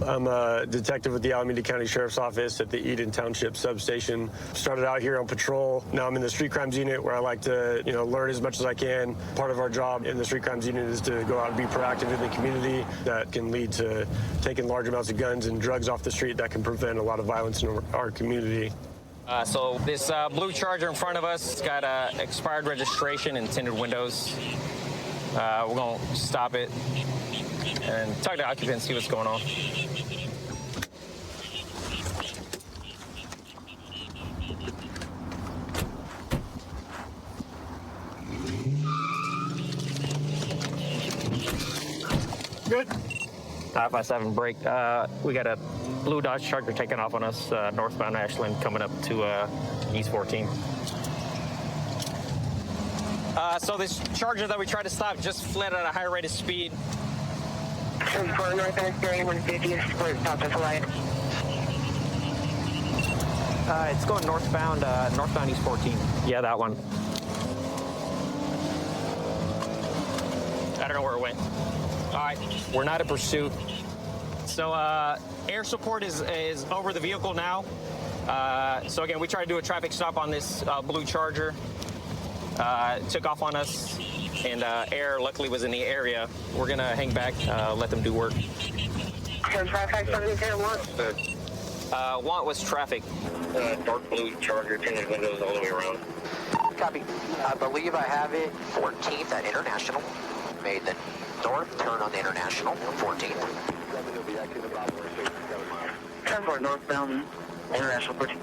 I'm a detective with the Alameda County Sheriff's Office at the Eden Township substation. Started out here on patrol. Now I'm in the street crimes unit where I like to, learn as much as I can. Part of our job in the street crimes unit is to go out and be proactive in the community. That can lead to taking large amounts of guns and drugs off the street that can prevent a lot of violence in our community. So this blue Charger in front of us, it's got expired registration and tinted windows. We're going to stop it and talk to the occupant and see what's going on. Good. 557 break. We got a blue Dodge Charger taking off on us, northbound Ashland, coming up to East 14. So this Charger that we tried to stop just fled at a high rate of speed. For northbound Sterling 150, stop at the light. It's going northbound East 14. Yeah, that one. I don't know where it went. All right, we're not in pursuit. So air support is over the vehicle now. So again, we tried to do a traffic stop on this blue Charger. It took off on us, and air luckily was in the area. We're gonna hang back, let them do work. Want was traffic. Dark blue Charger, tinted windows all the way around. Copy. I believe I have it. 14th at International. Made the north turn on the International. 14th. Turn for northbound International 14.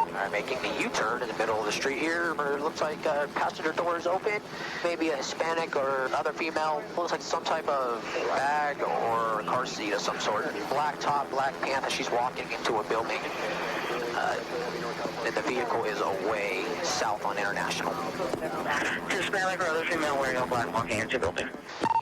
Alright, making the U-turn in the middle of the street here. It looks like passenger door is open. Maybe a Hispanic or other female. Looks like some type of bag or car seat of some sort. Black top, black pants as she's walking into a building. And the vehicle is away south on International. Hispanic or other female wearing all black walking into building.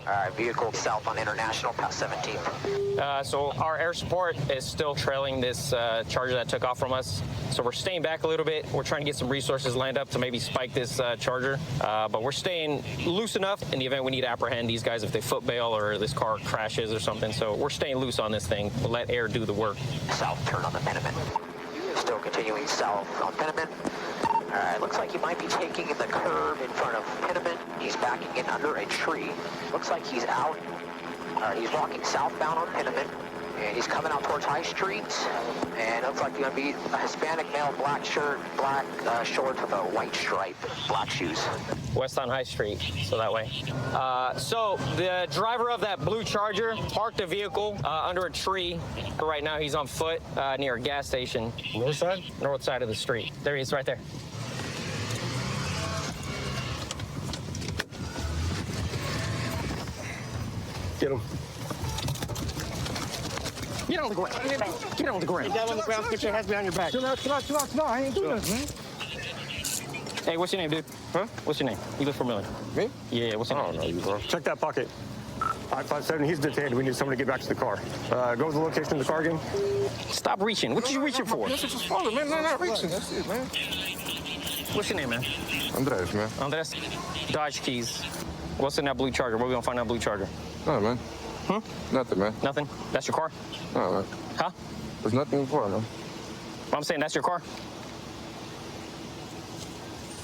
Alright, vehicle south on International, past 17th. So our air support is still trailing this Charger that took off from us. So we're staying back a little bit. We're trying to get some resources lined up to maybe spike this Charger. But we're staying loose enough in the event we need to apprehend these guys if they foot bail or this car crashes or something. So we're staying loose on this thing. We'll let air do the work. South turn on the Penniman. Still continuing south on Penniman. Alright, looks like he might be taking the curve in front of Penniman. He's backing in under a tree. Looks like he's out. He's walking southbound on Penniman. And he's coming out towards High Street. And it looks like he's going to be a Hispanic male, black shirt, black shorts with a white stripe, black shoes. West on High Street, so that way. So the driver of that blue Charger parked the vehicle under a tree. Right now he's on foot near a gas station. North side? North side of the street. There he is, right there. Get him. Get on the ground. Get on the ground. Get down on the ground, put your hands behind your back. Chill out. No, I ain't doing this, man. Hey, what's your name, dude? Huh? What's your name? You look familiar. Me? Yeah, what's your name? I don't know you, bro. Check that pocket. 557, he's detained. We need someone to get back to the car. Go to the location of the car again. Stop reaching. What you reaching for? This is his father, man. No, not reaching. That's it, man. What's your name, man? Andres, man. Andres? Dodge keys. What's in that blue Charger? Where we gonna find that blue Charger? No, man. Nothing, man. Nothing? That's your car? No, man. Huh? There's nothing for it, man. I'm saying that's your car?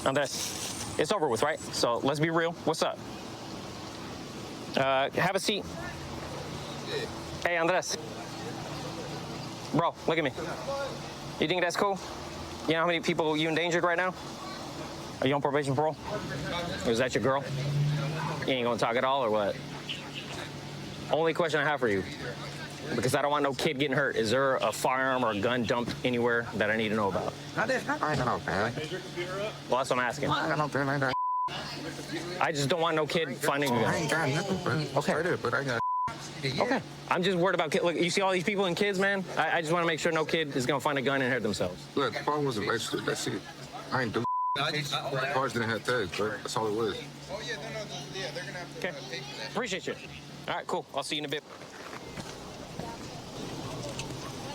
Andres, it's over with, right? So let's be real. What's up? Have a seat. Hey, Andres. Bro, look at me. You think that's cool? You know how many people you endangered right now? Are you on probation parole? Or is that your girl? You ain't gonna talk at all or what? Only question I have for you, because I don't want no kid getting hurt. Is there a firearm or a gun dumped anywhere that I need to know about? I ain't got no pen. Well, that's what I'm asking. I ain't got no pen. I ain't got I just don't want no kid finding a gun. I ain't got nothing, bro. Okay. Straight up, but I got Okay. I'm just worried about kids. Look, you see all these people and kids, man? I just want to make sure no kid is going to find a gun and hurt themselves. Look, the car wasn't registered. That's it. I ain't do cars didn't have tags, bro. That's all it was. Oh, yeah, no, yeah, they're going to have to Okay. pay for that. Appreciate you. All right, cool. I'll see you in a bit.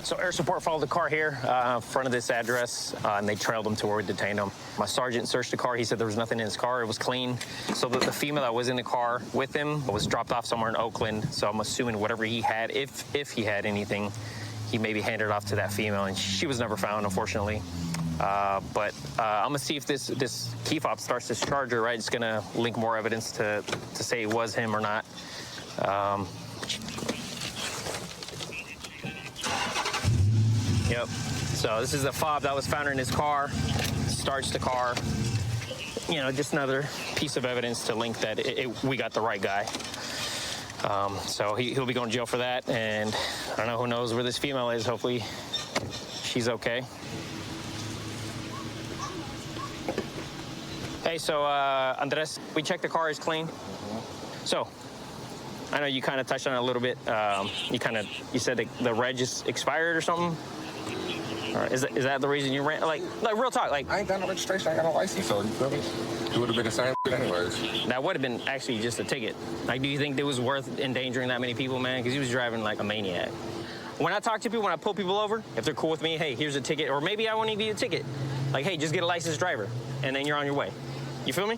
So air support followed the car here, front of this address, and they trailed him to where we detained him. My sergeant searched the car. He said there was nothing in his car. It was clean. So the female that was in the car with him was dropped off somewhere in Oakland. So I'm assuming whatever he had, if he had anything, he maybe handed it off to that female, and she was never found, unfortunately. But I'm gonna see if this key fob starts this charger, right? It's gonna link more evidence to say it was him or not. Yep. So this is the fob that was found in his car. Starts the car. You know, just another piece of evidence to link that we got the right guy. So he'll be going to jail for that. And I don't know, who knows where this female is. Hopefully she's okay. Hey, so Andres, we checked the car is clean. So I know you kind of touched on it a little bit. You said the reg is expired or something. Or is that the reason you ran? Like real talk. Like, I ain't got no registration. I ain't got no license, so you feel me? It would have been the same anyways. that would have been actually just a ticket. Like, do you think it was worth endangering that many people, man? Because he was driving like a maniac. When I talk to people, when I pull people over, if they're cool with me, hey, here's a ticket, or maybe I won't even give you a ticket. Like, hey, just get a licensed driver, and then you're on your way. You feel me?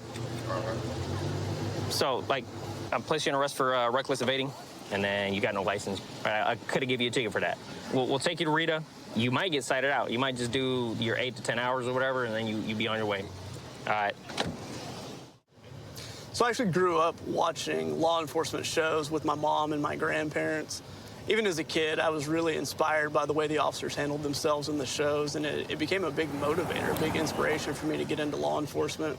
So, like, I'm placing you on arrest for reckless evading, and then you got no license. I could have given you a ticket for that. We'll take you to Rita. You might get cited out. You might just do your 8 to 10 hours or whatever, and then you be on your way. All right. So I actually grew up watching law enforcement shows with my mom and my grandparents. Even as a kid, I was really inspired by the way the officers handled themselves in the shows, and it became a big motivator, a big inspiration for me to get into law enforcement.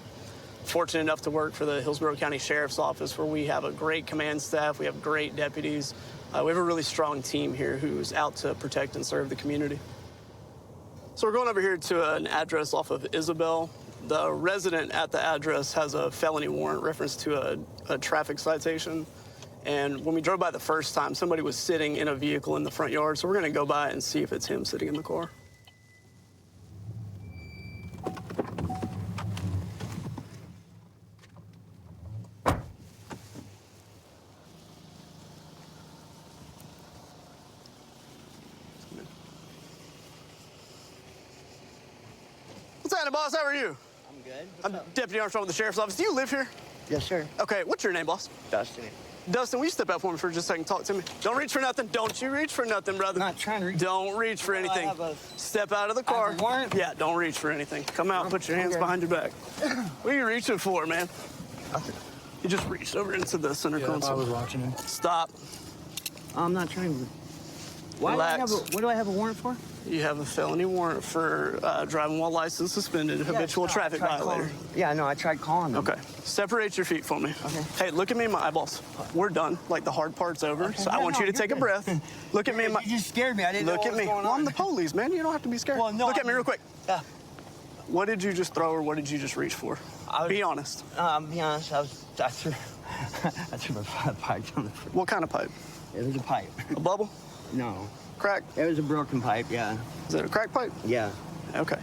Fortunate enough to work for the Hillsborough County Sheriff's Office, where we have a great command staff, we have great deputies. We have a really strong team here who's out to protect and serve the community. So we're going over here to an address off of Isabel. The resident at the address has a felony warrant reference to a traffic citation. And when we drove by the first time, somebody was sitting in a vehicle in the front yard. So we're going to go by and see if it's him sitting in the car. What's happening, boss? How are you? I'm good. I'm Deputy Armstrong with the Sheriff's Office. Do you live here? Yes, sir. Okay, what's your name, boss? Dustin. Dustin, will you step out for me for just a second? Talk to me. Don't reach for nothing. Don't you reach for nothing, brother. I'm not trying to reach. Don't reach for anything. Step out of the I car. have a warrant? Yeah, don't reach for anything. Come out and put your hands Okay. behind your back. What are you reaching for, man? You just reached over into the center console. I was watching him. Stop. I'm not trying to. Why Relax. what do I have a warrant for? You have a felony warrant for driving while license suspended, habitual traffic violator. Yeah, no, I tried calling them. Okay. Separate your feet for me. Okay. Hey, look at me in my eyeballs. We're done. Like, the hard part's over. Okay. So I No, want no, you to you're take a good. breath. Look at me in my... You just scared me. I didn't Look know at what me. was going Well, I'm on. the police, man. You don't have to be scared. Well, no, Look at me real quick. Yeah. What did you just throw, or what did you just reach for? Be honest. Be honest. I threw a pipe on the. What kind of pipe? It was a pipe. A bubble? No. Crack? It was a broken pipe. Yeah. Is it a crack pipe? Yeah. Okay.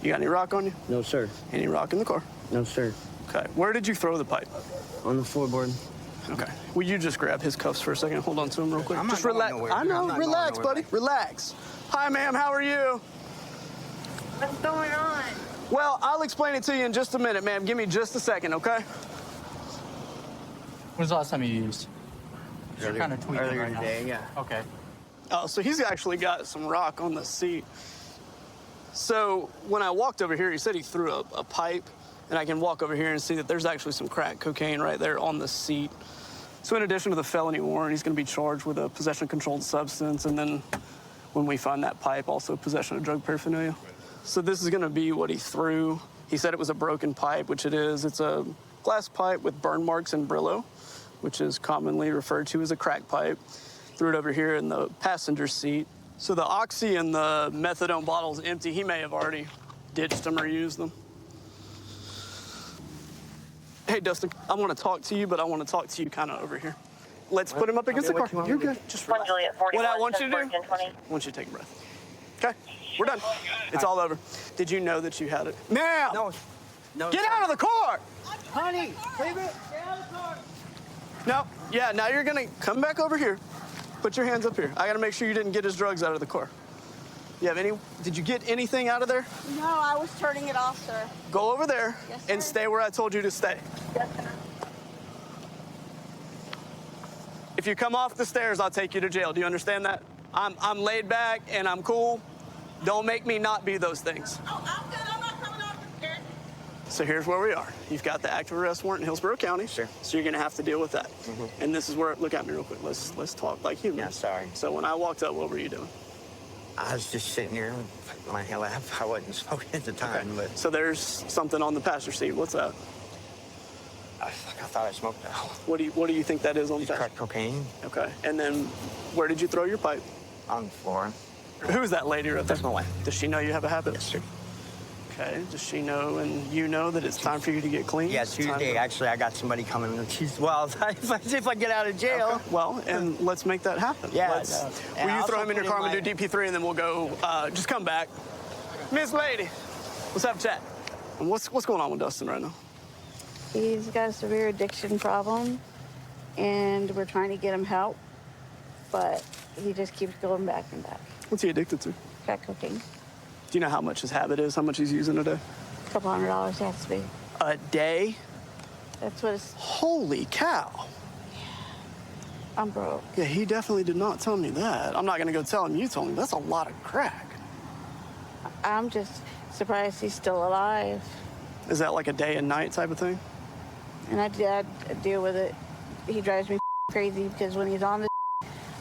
You got any rock on you? No, sir. Any rock in the car? No, sir. Okay. Where did you throw the pipe? On the floorboard. Okay. Will you just grab his cuffs for a second? Hold on to him real quick. I'm not Just going relax. nowhere. I know. I'm not going Relax, nowhere, buddy. mate. Relax. Hi, ma'am. How are you? What's going on? Well, I'll explain it to you in just a minute, ma'am. Give me just a second, okay? When's the last time you used? You're kind of tweaking Earlier right now. today, yeah. Okay. Oh, so he's actually got some rock on the seat. So when I walked over here, he said he threw a pipe, and I can walk over here and see that there's actually some crack cocaine right there on the seat. So in addition to the felony warrant, he's going to be charged with a possession of controlled substance, and then when we find that pipe, also possession of drug paraphernalia. So this is going to be what he threw. He said it was a broken pipe, which it is. It's a glass pipe with burn marks and Brillo, which is commonly referred to as a crack pipe. Threw it over here in the passenger seat. So the oxy and the methadone bottle's empty. He may have already ditched them or used them. Hey, Dustin, I want to talk to you, but I want to talk to you kind of over here. Let's put him up against the car. You're good. Just relax. Juliet 41, What I want you to do, 1020. I want you to take a breath. Okay? We're done. It's all over. Did you know that you had it? Ma'am! No. No. Get out of the car! Honey, leave it. Get out of the car. No. Yeah, now you're going to come back over here. Put your hands up here. I got to make sure you didn't get his drugs out of the car. You have any? Did you get anything out of there? No, I was turning it off, sir. Go over there Yes, and sir. stay where I told you to stay. Yes, sir. If you come off the stairs, I'll take you to jail. Do you understand that? I'm laid back and I'm cool. Don't make me not be those things. Oh, I'm good. I'm not coming off the stairs. So here's where we are. You've got the active arrest warrant in Hillsborough County. Sure. So you're gonna have to deal with that. And this is where, look at me real quick. Let's talk like humans. Yeah, sorry. So when I walked up, what were you doing? I was just sitting here with my lap. I wasn't smoking at the time, but So there's something on the passenger seat. What's that? I thought I smoked that. What do you think that is on the Crack passenger? cocaine Okay. And then where did you throw your pipe? on the floor. Who's that lady right there? That's my wife. Does she know you have a habit? Yes, sir. Okay. Does she know and you know that it's time for you to get clean? Yeah, It's time Tuesday, to- actually, I got somebody coming. And she's, well, if I get out of jail. Okay. Well, and let's make that happen. Yeah, Let's, no. will And you I throw also him in your put car in and do DP3 and then we'll go, just come back. Miss Lady, let's have a chat. And what's going on with Dustin right now? He's got a severe addiction problem, and we're trying to get him help, but he just keeps going back and back. What's he addicted to? Crack cocaine. Do you know how much his habit is? How much he's using a day? $200 has to be. A day? That's what it's. Holy cow. I'm broke. Yeah, he definitely did not tell me that. I'm not gonna go tell him you told me. That's a lot of crack. I'm just surprised he's still alive. Is that like a day and night type of thing? And I deal with it. He drives me crazy because when he's on the,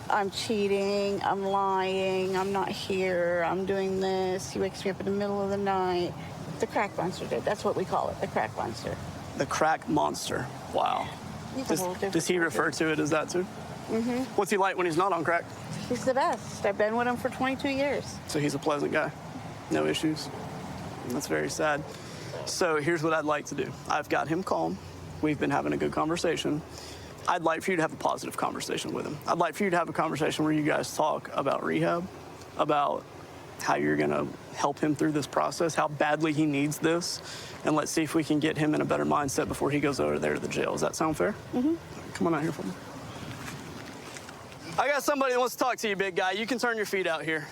I'm cheating, I'm lying, I'm not here, I'm doing this. He wakes me up in the middle of the night. The crack monster did. That's what we call it, the crack monster. The crack monster. Wow. He's a whole different Does he refer to it as that too? Mm-hmm. What's he like when he's not on crack? He's the best. I've been with him for 22 years. So he's a pleasant guy. No issues. That's very sad. So here's what I'd like to do. I've got him calm. We've been having a good conversation. I'd like for you to have a positive conversation with him. I'd like for you to have a conversation where you guys talk about rehab, about how you're gonna help him through this process, how badly he needs this, and let's see if we can get him in a better mindset before he goes over there to the jail. Does that sound fair? Mm-hmm. Come on out here for me. I got somebody that wants to talk to you, big guy. You can turn your feet out here.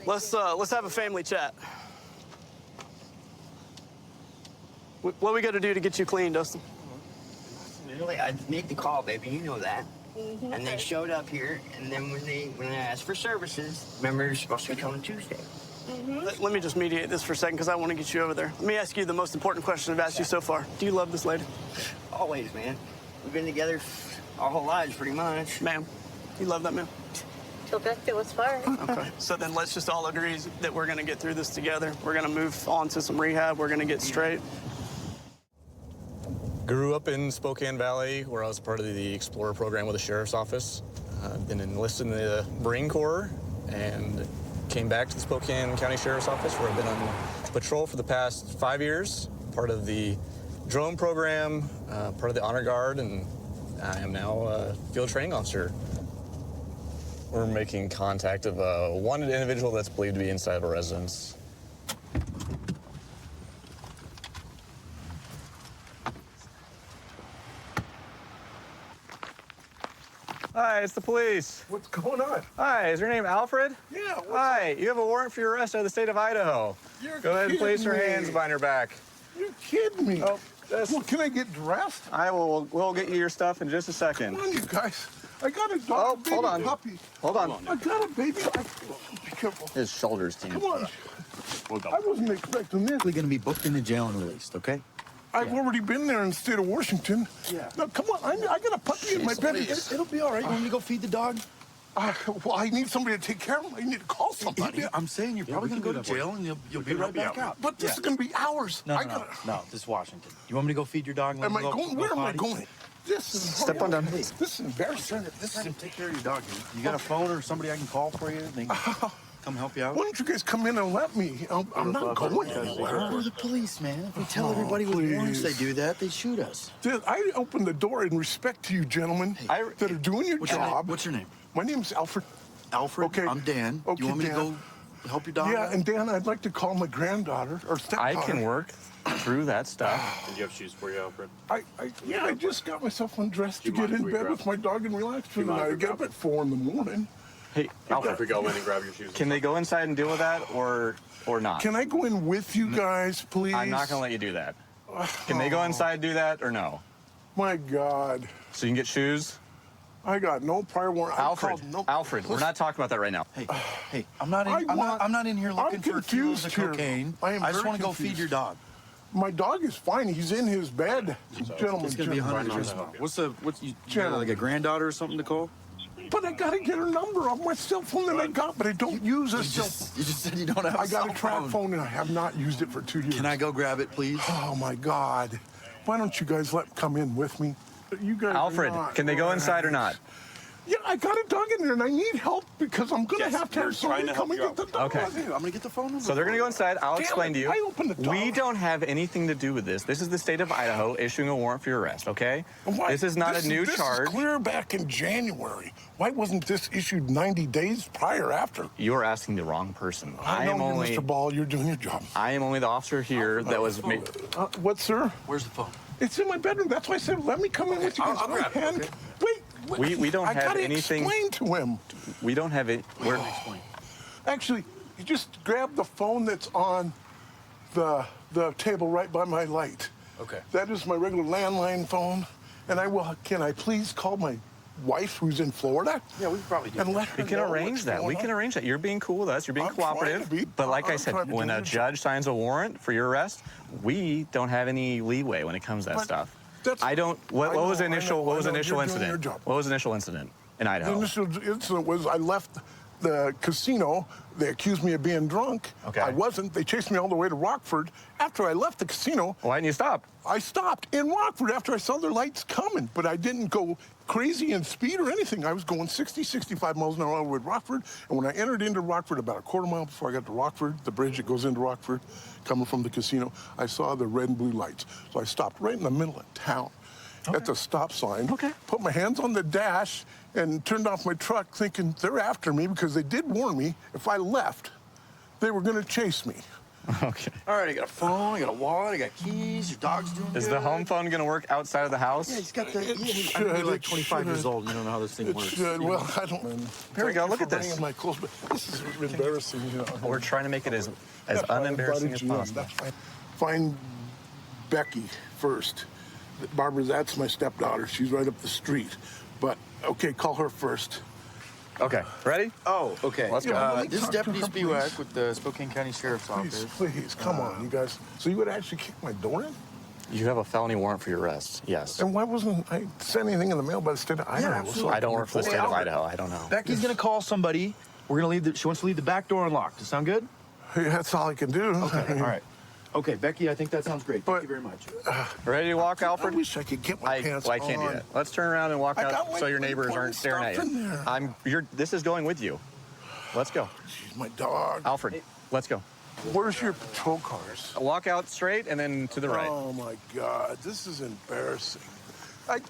Let's have a family chat. What are we gonna do to get you clean, Dustin? Really, I made the call, baby. You know that. And they showed up here, and then when I asked for services, remember, you're supposed to be coming Tuesday. Let me just mediate this for a second because I want to get you over there. Let me ask you the most important question I've asked you so far. Do you love this lady? Always, man. We've been together our whole lives, pretty much. Ma'am, you love that man? Till death do us part. Okay. So then let's just all agree that we're going to get through this together. We're going to move on to some rehab. We're going to get straight. Grew up in Spokane Valley, where I was part of the Explorer program with the Sheriff's Office. Been enlisted in the Marine Corps and came back to the Spokane County Sheriff's Office, where I've been on patrol for the past 5 years, part of the drone program, part of the Honor Guard, and I am now a field training officer. We're making contact of a wanted individual that's believed to be inside of a residence. Hi, it's the police. What's going on? Hi, is your name Alfred? Yeah. Hi, you have a warrant for your arrest out of the state of Idaho. You're Go ahead and place your kidding me. hands behind your back. You're kidding me. Oh, just- Well, can I get dressed? We'll get you your stuff in just a second. Come on, you guys. I got a Oh, dog, baby hold on. puppy. Hold on. I got a baby. Be careful. His shoulders, team. Come on. I wasn't expecting this. We're going to be booked into jail and released, okay? I've already been there in the state of Washington. Yeah. Now, come on. I got a puppy in my bed. It'll be all right. You want me to go feed the dog? Well, I need somebody to take care of him. I need to call somebody. I'm saying you're probably going to go to jail and you'll be right back out. But this is going to be hours. No, this is Washington. You want me to go feed your dog? Am I going? Where am I going? This is Step on down. This is embarrassing. Take care of your dog. You got a phone or somebody I can call for you? They can come help you out? Why don't you guys come in and let me? I'm not going anywhere. We're the police, man. If we tell everybody with warrants they do that, they shoot us. Dude, I opened the door in respect to you gentlemen that are doing your job. What's your name? My name's Alfred. Alfred? Okay. I'm Dan. Okay, you want me Dan. to go help your dog Yeah, out? and Dan, I'd like to call my granddaughter or stepdaughter. I can work through that stuff. Did you have shoes for you, Alfred? I just got myself undressed to get in bed with my dog and relax for the night. I get up at 4 in the morning. Hey, Alfred, we go in and grab your shoes. can they go inside and deal with that or not? Can I go in with you guys, please? I'm not going to let you do that. Can they go inside and do that or no? My God. So you can get shoes? I got no prior warrant. Alfred, we're not talking about that right now. Hey, I'm not in here looking for kilos of cocaine. I just want to go feed your dog. My dog is fine. He's in his bed, gentlemen. It's gonna be $100. What's you got like a granddaughter or something to call? But I gotta get her number on my cell phone that I got, but I don't use a cell phone. You just said you don't have I got a track phone and I have not used it for 2 years. Can I go grab it, please? Oh my God. Why don't you guys come in with me? You guys Alfred, can they go inside or not? Yeah, I got a dog in there and I need help because I'm gonna have to have somebody come and get the dog. Okay. I'm gonna get the phone number. So they're going to go inside. I'll explain to you. I opened the dog. We don't have anything to do with this. This is the state of Idaho issuing a warrant for your arrest, okay? This is not a new charge. This is clear back in January. Why wasn't this issued 90 days prior after? You're asking the wrong person. I know, Mr. Ball, you're doing your job. I am only the officer here that was made. What, sir? Where's the phone? It's in my bedroom. That's why I said, let me come in with you. I'll grab it. Okay. Wait. We don't I have gotta anything. Explain to him. We don't have it. We're Actually, you just grab the phone that's on the table right by my light. Okay. That is my regular landline phone, and I will. Can I please call my wife, who's in Florida? Yeah, we can probably do and that. let her We can know arrange what's that. going We can on. arrange that. You're being cool with us. You're being I'm trying cooperative. to be. But like I I'm said, trying to when do a your judge signs a warrant for your arrest, we don't have any leeway when it comes to that But stuff. that's- I don't. What I was the know, I initial? know, What I was the know. initial You're doing your incident? job. What was the initial incident in The Idaho? initial incident was I left the casino. They accused me of being drunk. Okay. I wasn't. They chased me all the way to Rockford. After I left the casino, Why didn't you stop? I stopped in Rockford after I saw their lights coming, but I didn't go crazy in speed or anything. I was going 60, 65 miles an hour with Rockford, and when I entered into Rockford, about a quarter mile before I got to Rockford, the bridge that goes into Rockford, coming from the casino, I saw the red and blue lights. So I stopped right in the middle of town at the stop sign, put my hands on the dash, and turned off my truck thinking they're after me because they did warn me if I left, they were going to chase me. Okay. All right, I got a phone, I got a wallet, I got keys, your dog's doing Is good. the home phone going to work outside of the house? Yeah, he's got the... It I should, know you're like it 25 years should. old. You don't know how this thing It works. should. Well, I don't. Here we go. Thank Look you at for this. bringing my clothes, but this is embarrassing. You know. We're trying to make it as That's why I unembarrassing invited as you in. possible. That's fine. Find Becky first. Barbara, that's my stepdaughter. She's right up the street. But okay, call her first. Okay. Ready? Oh, okay. Let's go. let me This is talk to Deputy her, Spiewak with the Spokane County Sheriff's Office. Please, come on, you guys. So you would actually kick my door in? You have a felony warrant for your arrest. Yes. And why wasn't I sent anything in the mail by the state of Idaho? absolutely. I don't work for the state of Albert. Idaho. I don't know. Becky's gonna call somebody. We're gonna leave. She wants to leave the back door unlocked. Does that sound good? Hey, that's all I can do. Okay. All right. Okay, Becky. I think that sounds great. Thank But- you very much. Ready to walk, I Alfred? wish I could get my pants I can't do on. that. Let's turn around and walk I got out my so your neighbors aren't staring at stuff in you. there. This is going with you. Let's go. She's my dog. Alfred, let's go. Where's your patrol cars? Walk out straight and then to the right. Oh my God, this is embarrassing.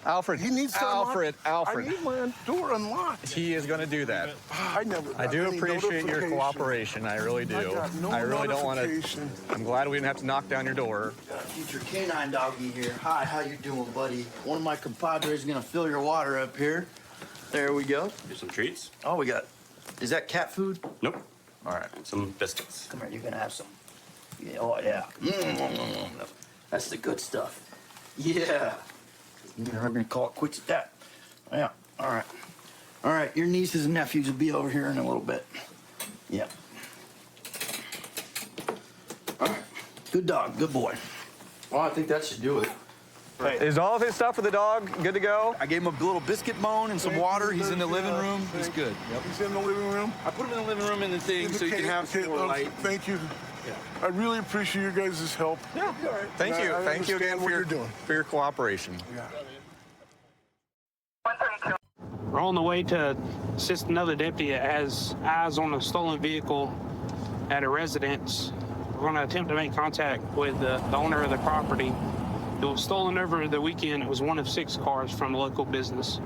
Alfred, He needs to Alfred, unlock. Alfred. I need my door unlocked. He is going to do that. I never. I got do any appreciate your notification. cooperation. I really do. I got no I really don't want to. notification. I'm glad we didn't have to knock down your door. Future canine doggy here. Hi, how you doing, buddy? One of my compadres is gonna fill your water up here. There we go. Here's some treats. Oh, we got. Is that cat food? Nope. All right. Some biscuits. Come here. You're gonna have some. Yeah. Oh yeah. That's the good stuff. Yeah. We're gonna call it quits at that. Yeah. All right. All right. Your nieces and nephews will be over here in a little bit. Yep. All right. Good dog. Good boy. Well, I think that should do it. Is all of his stuff for the dog good to go? I gave him a little biscuit bone and some water. He's in the living room. He's good. Yep. He's in the living room. I put him in the living room in the thing so you can have some more light. Thank you. I really appreciate your guys' help. Yeah. Thank you. I Thank you again understand for what your you're doing. for your cooperation. We're on the way to assist another deputy that has eyes on a stolen vehicle at a residence. We're going to attempt to make contact with the owner of the property. It was stolen over the weekend. It was one of 6 cars from the local business.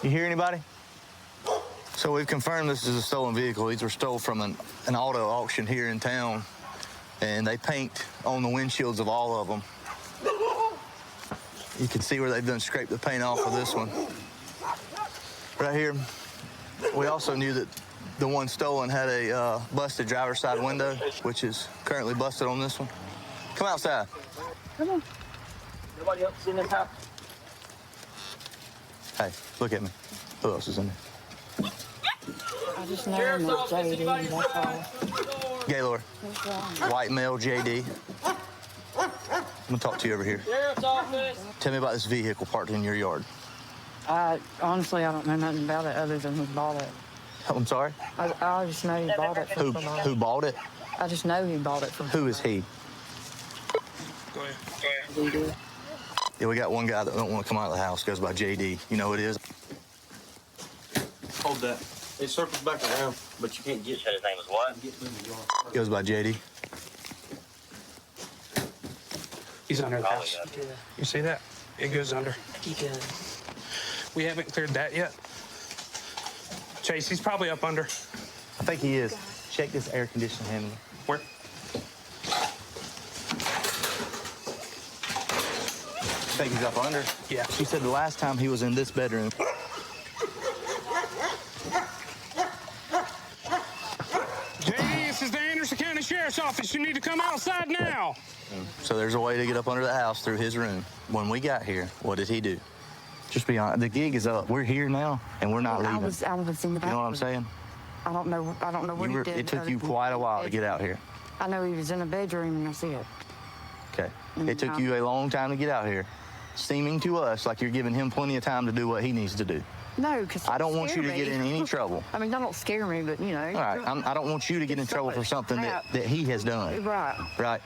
You hear anybody? So we've confirmed this is a stolen vehicle. These were stolen from an auto auction here in town, and they paint on the windshields of all of them. You can see where they've done scraped the paint off of this one. Right here, we also knew that the one stolen had a busted driver's side window, which is currently busted on this one. Come outside. Come on. Nobody else in this house? Hey, look at me. Who else is in there? I just know him as JD, that's all. Gaylord. What's wrong? White male, JD. I'm gonna talk to you over here. Sheriff's office. Tell me about this vehicle parked in your yard. Honestly, I don't know nothing about it other than who bought it. I'm sorry? I just know he bought it. Who bought it? I just know he bought it from. Who is he? Go ahead. JD. Yeah, we got one guy that don't want to come out of the house. Goes by JD. You know who it is? Hold that. It circles back around, but you can't get. His name was what? Goes by JD. He's under the house. You see that? It goes under. He does. We haven't cleared that yet. Chase, he's probably up under. I think he is. Check this air conditioning handle. Where? I think he's up under. Yeah. She said the last time he was in this bedroom. JD, this is the Anderson County Sheriff's Office. You need to come outside now. So there's a way to get up under the house through his room. When we got here, what did he do? Just be honest. The gig is up. We're here now, and we're not leaving. I was in the bathroom. You know what I'm saying? I don't know what he did. It took you quite a while to get out here. I know he was in the bedroom, and I see it. Okay. It took you a long time to get out here, seeming to us like you're giving him plenty of time to do what he needs to do. No, because I don't want you to get in any trouble. I mean, don't scare me, but you know. All right. I don't want you to get in trouble for something that he has done. Right. Right.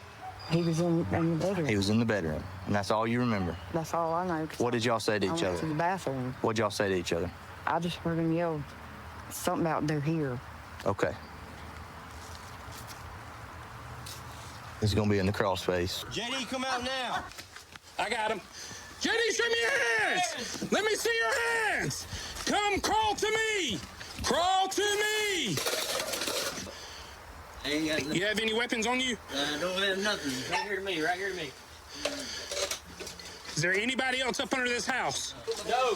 He was in the bedroom. He was in the bedroom, and that's all you remember. That's all I know. What did y'all say to each I went other? to the bathroom. What'd y'all say to each other? I just heard him yell something about they're here. Okay. He's gonna be in the crawl space. JD, come out now. I got him. JD, show me your hands. Let me see your hands. Come crawl to me. Crawl to me. Ain't got nothing. You have any weapons on you? Don't have nothing. Right here to me. Right here to me. Is there anybody else up under this house? No.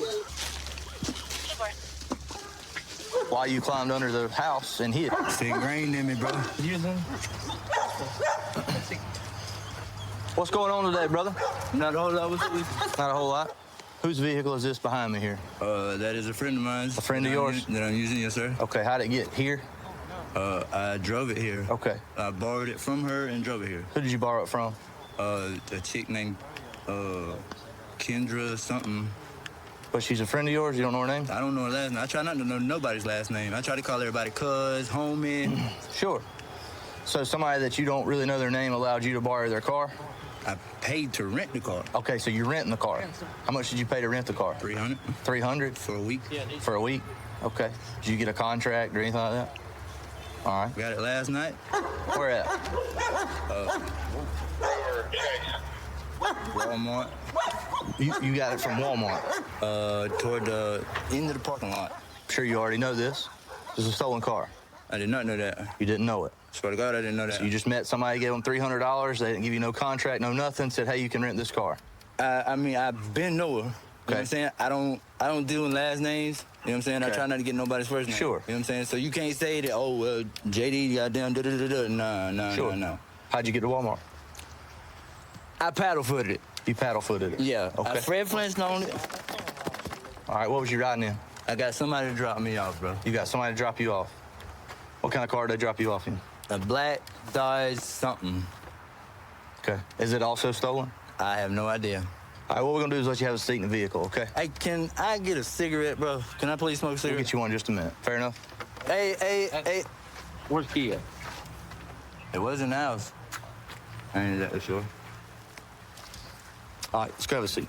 Why you climbed under the house and hid? It rained in me, bro. What's going on today, brother? Not a whole lot. Not a whole lot. Whose vehicle is this behind me here? That is a friend of mine. A friend of yours? That I'm using, yes, sir. Okay, how'd it get here? I drove it here. Okay. I borrowed it from her and drove it here. Who did you borrow it from? A chick named Kendra something. But she's a friend of yours? You don't know her name? I don't know her last name. I try not to know nobody's last name. I try to call everybody cuz, homie. Sure. So somebody that you don't really know their name allowed you to borrow their car? I paid to rent the car. Okay, so you're renting the car. How much did you pay to rent the car? $300. $300? For a week. For a week? Okay. Did you get a contract or anything like that? All right. Got it last night. Where at? Walmart. You got it from Walmart? Toward the end of the parking lot. Sure you already know this? This is a stolen car. I did not know that. You didn't know it? Swear to God, I didn't know that. So you just met somebody, gave them $300, they didn't give you no contract, no nothing, said, hey, you can rent this car. I mean, I've been know her. You know what I'm saying? I don't deal in last names. You know what I'm saying? Okay. I try not to get nobody's first name. Sure. You know what I'm saying? So you can't say that, oh, well, JD, goddamn, da-da-da-da. Nah, Sure. no. How'd you get to Walmart? I paddle-footed it. You paddle-footed it? Yeah. Okay. Fred Flintstone it. All right, what was you riding in? I got somebody to drop me off, bro. You got somebody to drop you off? What kind of car did they drop you off in? A black Dodge something. Okay. Is it also stolen? I have no idea. All right, what we're gonna do is let you have a seat in the vehicle, okay? Hey, can I get a cigarette, bro? Can I please smoke a cigarette? We'll get you one in just a minute. Fair enough? Hey. Where's the key at? It wasn't ours. I ain't exactly sure. All right, let's go have a seat.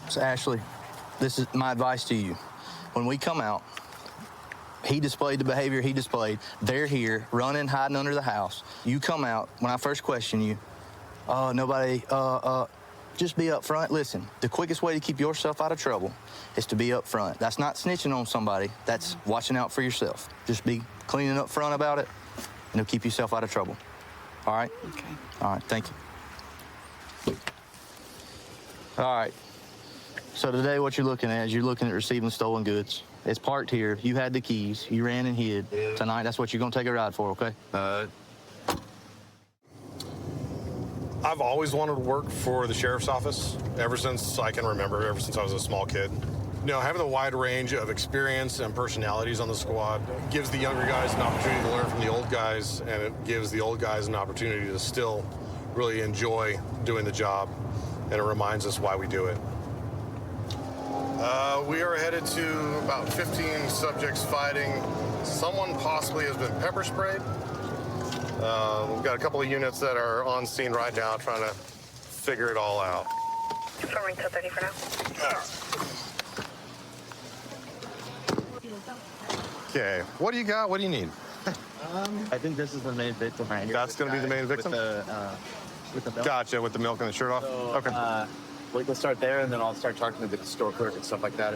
So, Ashley, this is my advice to you. When we come out, he displayed the behavior he displayed. They're here, running, hiding under the house. You come out. When I first question you, Nobody, just be up front. Listen, the quickest way to keep yourself out of trouble is to be up front. That's not snitching on somebody. That's watching out for yourself. Just be clean and up front about it, and it'll keep yourself out of trouble. All right? Okay. All right, thank you. All right. So today what you're looking at is you're looking at receiving stolen goods. It's parked here. You had the keys. You ran and hid. Tonight, that's what you're going to take a ride for, okay? I've always wanted to work for the sheriff's office ever since I can remember, ever since I was a small kid. You know, having a wide range of experience and personalities on the squad gives the younger guys an opportunity to learn from the old guys, and it gives the old guys an opportunity to still really enjoy doing the job, and it reminds us why we do it. We are headed to about 15 subjects fighting. Someone possibly has been pepper sprayed. We've got a couple of units that are on scene right now trying to figure it all out. Confirming 10:30 for now. Okay, what do you got? What do you need? I think this is the main victim right here. That's going to be the main victim? With the milk. Gotcha, with the milk and the shirt off? So, okay. We can start there, and then I'll start talking to the store clerk and stuff like that.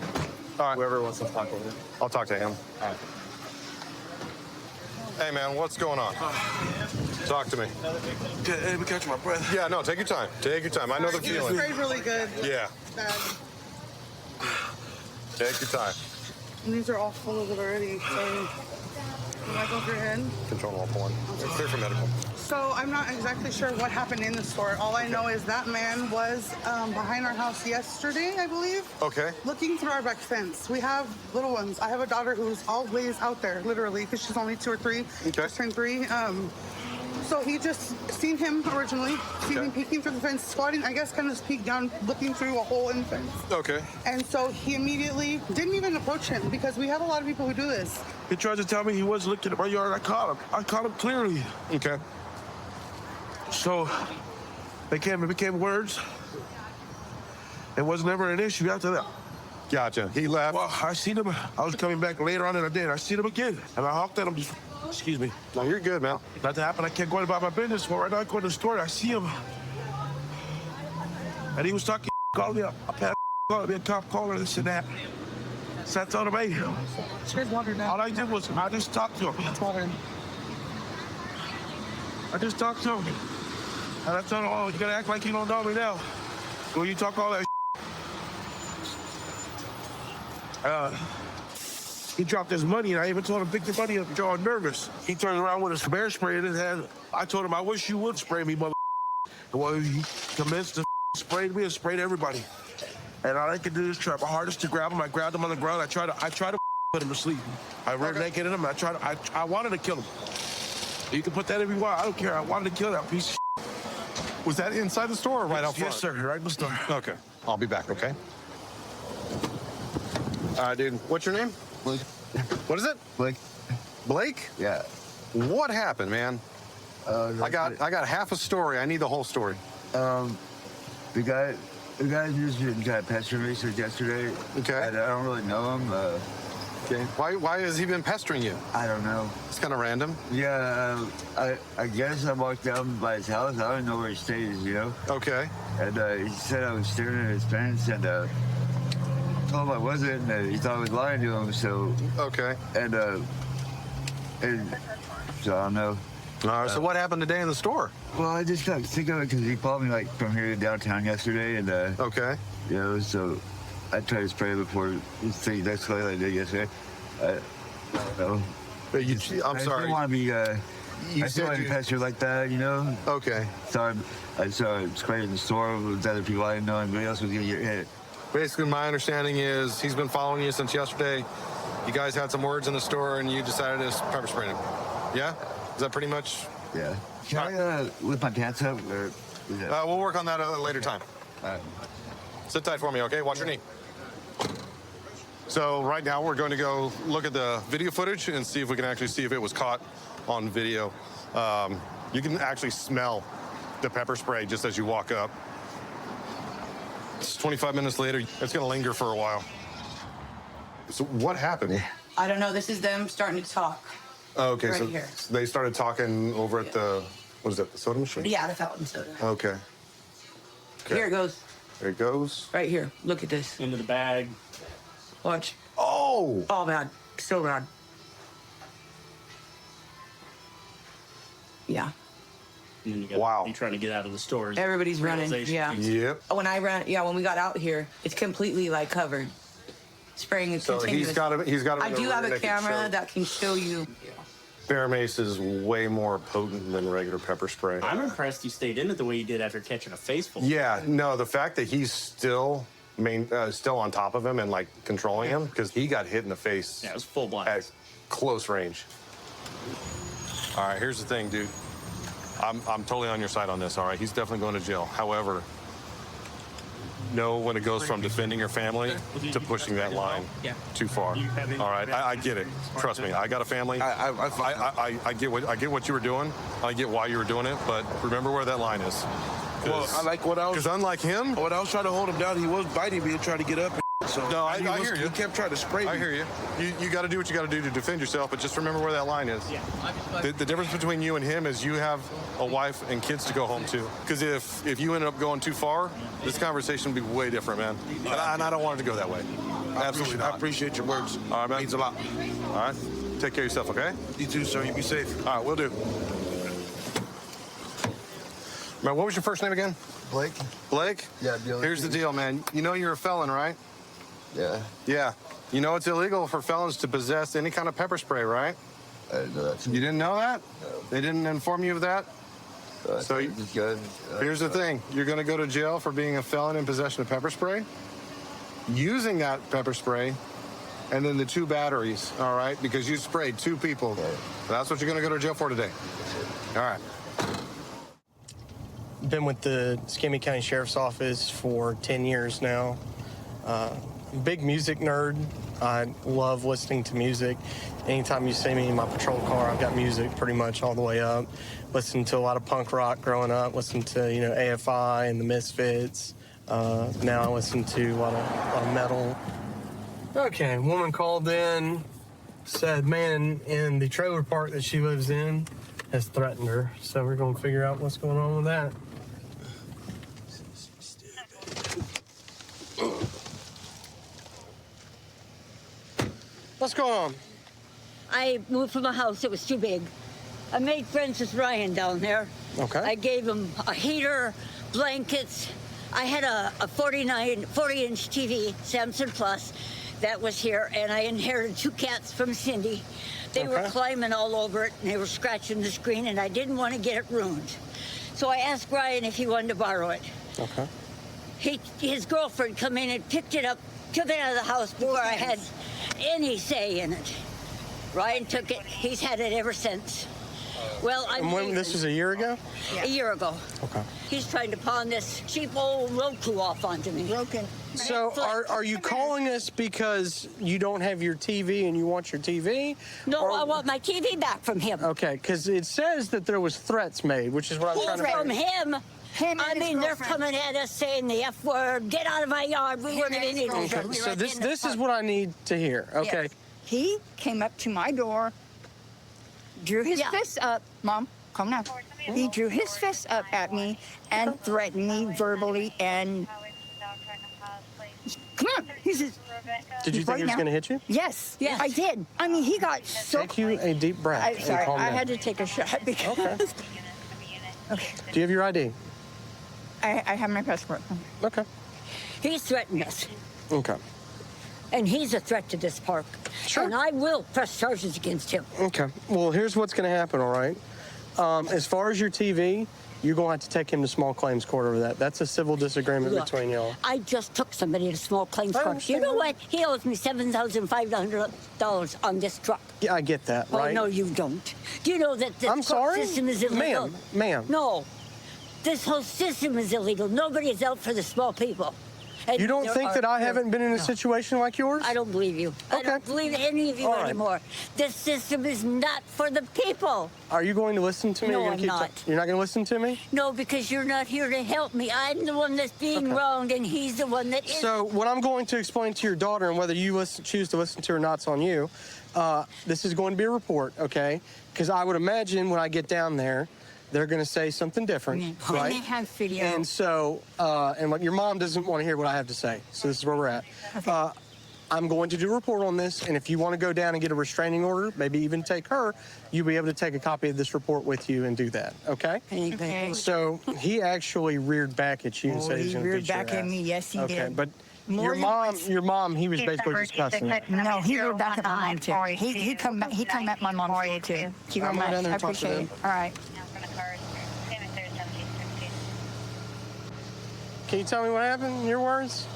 All right. Whoever wants to talk with him. I'll talk to him. All right. Hey, man, what's going on? Talk to me. Let me catch my breath. Yeah, no, take your time. Take your time. I know the feeling. Sprayed really good. Yeah. Bad. Take your time. And these are all full of it already. So, can I go through your head? Control all porn. It's clear for medical. So I'm not exactly sure what happened in the store. All I know is that man was behind our house yesterday, I believe. Okay. Looking through our back fence. We have little ones. I have a daughter who's always out there, literally, because she's only 2 or 3. Okay. Just turned 3. So he just seen him originally, seen him peeking through the fence, squatting, I guess kind of peeked down, looking through a hole in the fence. Okay. And so he immediately didn't even approach him because we have a lot of people who do this. He tried to tell me he was looking at my yard. I caught him. I caught him clearly. Okay. So it became words. It was never an issue after that. Gotcha. He left. Well, I seen him. I was coming back later on in the day, and I seen him again. And I honked at him. Excuse me. No, you're good, man. Nothing happened. I kept going about my business. Well, right now I go to the store. I see him. And he was talking, calling me up. Calling me a cop, calling this and that. So I told him, hey, all I did was I just talked to him. I just talked to him. And I told him, oh, you gotta act like you don't know me now. When you talk all that he dropped his money, and I even told him, pick the money up, you're all nervous. He turned around with a bear spray in his hand. I told him, I wish you would spray me, mother. Well, he commenced to spray me and sprayed everybody. And all I could do is try my hardest to grab him. I grabbed him on the ground. I tried to put him to sleep. I rear naked in him. I wanted to kill him. You can put that if you want. I don't care. I wanted to kill that piece of shit. Was that inside the store or right out front? Yes, sir. Right in the store. Okay. I'll be back, okay? All right, dude. What's your name? Blake. What is it? Blake. Blake? Yeah. What happened, man? I got half a story. I need the whole story. The guy just got pestering me since yesterday. Okay. I don't really know him. Okay. Why has he been pestering you? I don't know. It's kind of random. Yeah, I guess I walked down by his house. I don't know where he stays, you know? Okay. And he said I was staring at his fence, and told him I wasn't, and he thought I was lying to him, so... Okay. And so I don't know. All right, so what happened today in the store? Well, I just got sick of it because he followed me, like, from here to downtown yesterday, and... Okay. You know, so I tried to spray before things escalated like I did yesterday. I don't know. But I'm I sorry. don't want to be... I still want to pester like that, you know? Okay. So I started spraying in the store with other people I didn't know anybody else was going to get hit. Basically, my understanding is he's been following you since yesterday. You guys had some words in the store, and you decided to pepper spray him. Yeah? Is that pretty much? Yeah. Can I lift my pants up? Or we'll work on that at a later time. All right. Sit tight for me, okay? Watch your knee. So right now, we're going to go look at the video footage and see if we can actually see if it was caught on video. You can actually smell the pepper spray just as you walk up. It's 25 minutes later. It's going to linger for a while. So what happened? I don't know. This is them starting to talk. Okay, Right so here. they started talking over at the What is that, the soda machine? Yeah, the fountain soda. Okay. Here it goes. There it goes. Right here. Look at this. Into the bag. Watch. Oh! Oh, bad. So bad. Yeah. And then you got Wow. you trying to get out of the stores. Everybody's running. Realization Yeah. piece. Yep. When we got out here, it's completely like covered. Spraying is So continuous. he's got I do have a camera that. that can show you. Bear mace is way more potent than regular pepper spray. I'm impressed you stayed in it the way you did after catching a face full. Yeah, no, the fact that he's still still on top of him and like controlling him, because he got hit in the face. Yeah, it was full blast. At close range. All right, here's the thing, dude. I'm totally on your side on this, all right? He's definitely going to jail. However, know when it goes from defending your family to pushing that line too far. All right, I get it. Trust me, I got a family. I get what you were doing. I get why you were doing it, but remember where that line is. Well, I like what I was. Because unlike him, when I was trying to hold him down, he was biting me and trying to get up. So no, I hear you. He kept trying to spray me. I hear you. You got to do what you got to do to defend yourself, but just remember where that line is. Yeah. The difference between you and him is you have a wife and kids to go home to. Because if you ended up going too far, this conversation would be way different, man. And I don't want it to go that way. Absolutely not. I appreciate your words. All right, man. Means a lot. All right. Take care of yourself, okay? You too, sir. You be safe. All right, we'll do. Man, what was your first name again? Blake. Blake? Yeah, Here's the deal, man. You know you're a felon, right? Yeah. Yeah. You know it's illegal for felons to possess any kind of pepper spray, right? I didn't know that. You didn't know that? No. They didn't inform you of that? So here's the thing. You're going to go to jail for being a felon in possession of pepper spray, using that pepper spray, and then the 2 batteries, all right? Because you sprayed 2 people. Right. That's what you're going to go to jail for today. All right. Been with the Escambia County Sheriff's Office for 10 years now. Big music nerd. I love listening to music. Anytime you see me in my patrol car, I've got music pretty much all the way up. Listened to a lot of punk rock growing up. Listened to AFI and the Misfits. Now I listen to a lot of metal. Okay, woman called in, said man in the trailer park that she lives in has threatened her. So we're going to figure out what's going on with that. What's going on? I moved from a house that was too big. I made friends with Ryan down there. Okay. I gave him a heater, blankets. I had a 40-inch TV, Samsung Plus, that was here, and I inherited 2 cats from Cindy. They were climbing all over it, and they were scratching the screen, and I didn't want to get it ruined. So I asked Ryan if he wanted to borrow it. Okay. His girlfriend come in and picked it up, took it out of the house before I had any say in it. Ryan took it. He's had it ever since. Well, And when this was a year ago? A year ago. Okay. He's trying to pawn this cheap old Roku off onto me. So are you calling us because you don't have your TV and you want your TV? No, I want my TV back from him. Okay, because it says that there was threats made, which is what I'm trying to From him. I mean, they're coming at us saying the F word, get out of my yard, we weren't in it. Okay, so this is what I need to hear. Okay. Yes. He came up to my door, drew his fist up. Mom, calm down. He drew his fist up at me and threatened me verbally and... Come on. He says... Did you think he was going to hit you? Yes, I did. I mean, he got so... Take you a deep breath. I'm and sorry, calm I down. had to take a shot because... Okay. Do you have your ID? I have my passport. Okay. He's threatened us. Okay. And he's a threat to this park. Sure. And I will press charges against him. Okay. Well, here's what's going to happen, all right? As far as your TV, you're going to have to take him to small claims court over that. That's a civil disagreement Look, between y'all. I just took somebody to small claims court. You know what? He owes me $7,500 on this truck. Yeah, I get that, right? Oh, no, you don't. Do you know that this I'm sorry? system is illegal? Ma'am. No. This whole system is illegal. Nobody is out for the small people. And You don't think that I haven't been in a situation like yours? I don't believe you. I don't believe any of you All right. anymore. This system is not for the people. Are you going to listen to me? No, Or you're I'm gonna not. You're not going to listen to me? No, because you're not here to help me. I'm the one that's being wronged, and he's the one that is. So what I'm going to explain to your daughter, and whether you choose to listen to her or not's on you, this is going to be a report, okay? Because I would imagine when I get down there, they're going to say something different, right? They have video. And so, and what your mom doesn't want to hear what I have to say. So this is where we're at. Okay. I'm going to do a report on this, and if you want to go down and get a restraining order, maybe even take her, you'll be able to take a copy of this report with you and do that, okay? Okay. So he actually reared back at you and said he's he going to reared beat your back at ass. me. Yes, he Okay, did. but More your than mom, he was basically just cussing you. No, he reared back at my mom too. He come at my mom too. Thank you very I'm much. going down there I and talk to appreciate them. it. All right. Can you tell me what happened in your words?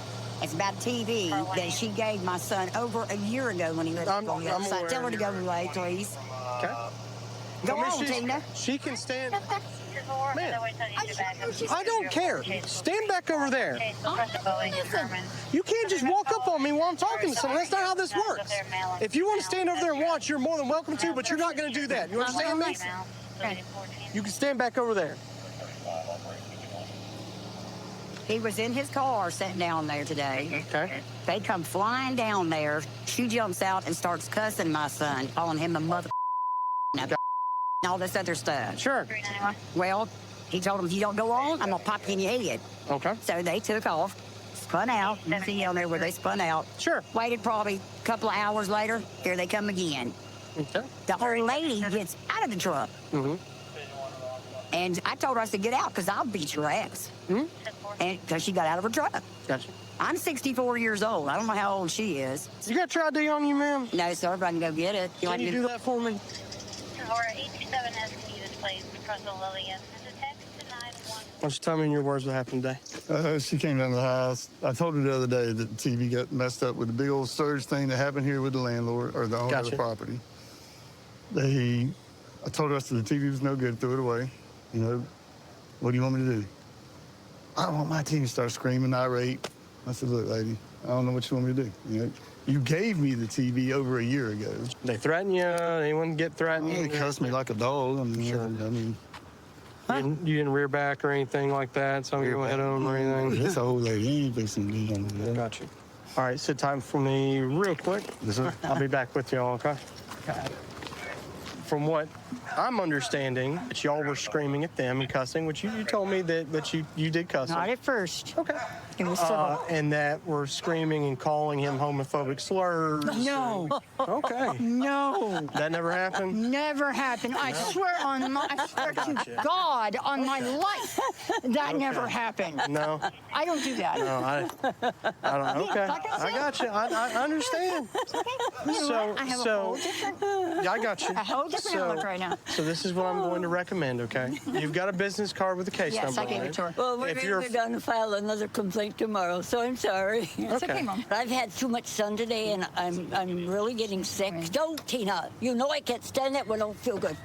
It's about TV that she gave my son over a year ago when he was on the other side. Tell her to go away, please. Okay. Go I mean, on, Tina. She can stand. Man, I don't care. Stand back over there. You can't just walk up on me while I'm talking to someone. That's not how this works. If you want to stand over there and watch, you're more than welcome to, but you're not going to do that. You understand me? You can stand back over there. He was in his car sitting down there today. Okay. They come flying down there. She jumps out and starts cussing my son, calling him a mother and all this other stuff. Sure. Well, he told him, if you don't go on, I'm going to pop you in your head. Okay. So they took off, spun out. You see down there where they spun out. Sure. Waited probably a couple of hours later. Here they come again. Okay. The old lady gets out of the truck. Mm-hmm. And I told her, I said, get out, because I'll beat your ass. Mm-hmm. And because she got out of her truck. Gotcha. I'm 64 years old. I don't know how old she is. You got your ID on you, ma'am? No, sir, but I can go get it. Can you do that for me? Why don't you tell me in your words what happened today? She came down to the house. I told her the other day that the TV got messed up with the big old surge thing that happened here with the landlord or the owner of the property. I told her, I said, the TV was no good, threw it away. You know, what do you want me to do? I don't want my TV to start screaming, irate. I said, look, lady, I don't know what you want me to do. You know, you gave me the TV over a year ago. They threaten you? Anyone get threatened? They cussed me like a dog. I mean, Sure. I mean, You didn't rear back or anything like that? Some of you hit them or anything? this old lady ain't fixing to do nothing. Got you. All right, sit time for me real quick. I'll be back with y'all, okay? From what I'm understanding, that y'all were screaming at them and cussing, which you told me that you did cuss. Not at first. Okay. It was civil. And that we're screaming and calling him homophobic slurs. No. Okay. No. That never happened? Never happened. I swear to God on my life that never happened. No. I don't do that. No, I don't. Okay. Like I said. I got you. I understand. You know what? I have a whole different, Yeah, I got you. a whole different outlook right now. So this is what I'm going to recommend, okay? You've got a business card with a case Yes, number I gave on it to her. Well, we're If going you're to go down and file another complaint tomorrow, so I'm sorry. It's okay, Mom. I've had too much sun today, and I'm really getting sick. Don't, Tina. You know I can't stand it when I don't feel good.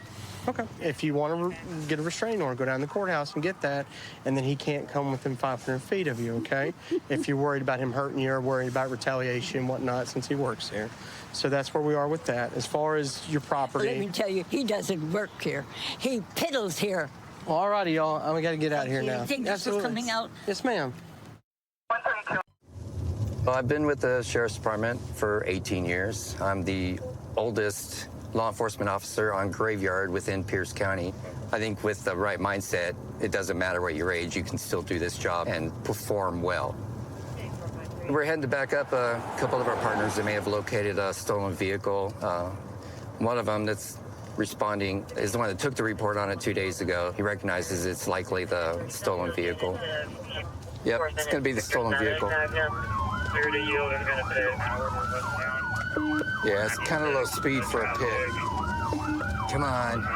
Okay. If you want to get a restraining order, go down to the courthouse and get that, and then he can't come within 500 feet of you, okay? If you're worried about him hurting you or worried about retaliation and whatnot, since he works here. So that's where we are with that. As far as your property. Let me tell you, he doesn't work here. He piddles here. Well, all righty, y'all. We got to get out of here now. You think this is coming out? Yes, ma'am. Well, I've been with the Sheriff's Department for 18 years. I'm the oldest law enforcement officer on Graveyard within Pierce County. I think with the right mindset, it doesn't matter what your age, you can still do this job and perform well. We're heading to back up a couple of our partners that may have located a stolen vehicle. One of them that's responding is the one that took the report on it 2 days ago. He recognizes it's likely the stolen vehicle. Yep, it's going to be the stolen vehicle. Yeah, it's kind of low speed for a pit. Come on.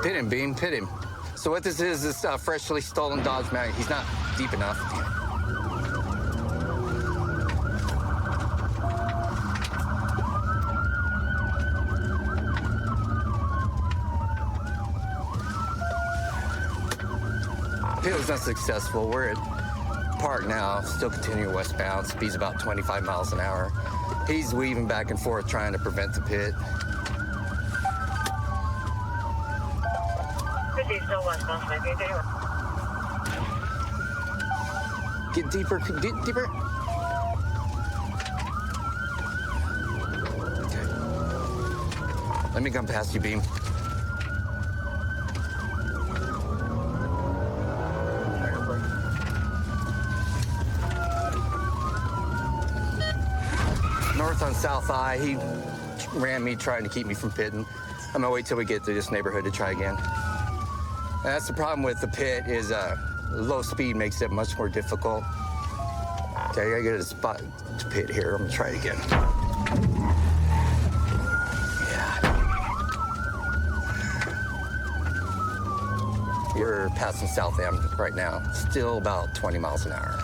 Pit him, Beam, pit him. So what this is freshly stolen Dodge Mag. He's not deep enough. Pit was not successful. We're at Park now, still continuing westbound. Speed's about 25 miles an hour. He's weaving back and forth trying to prevent the pit. Get deeper, deeper. Okay. Let me come past you, Beam. South Eye. He ran me trying to keep me from pitting. I'm gonna wait till we get to this neighborhood to try again. And that's the problem with the pit is low speed makes it much more difficult. Okay, I gotta get a spot to pit here. I'm gonna try it again. You're passing South Am right now. Still about 20 miles an hour.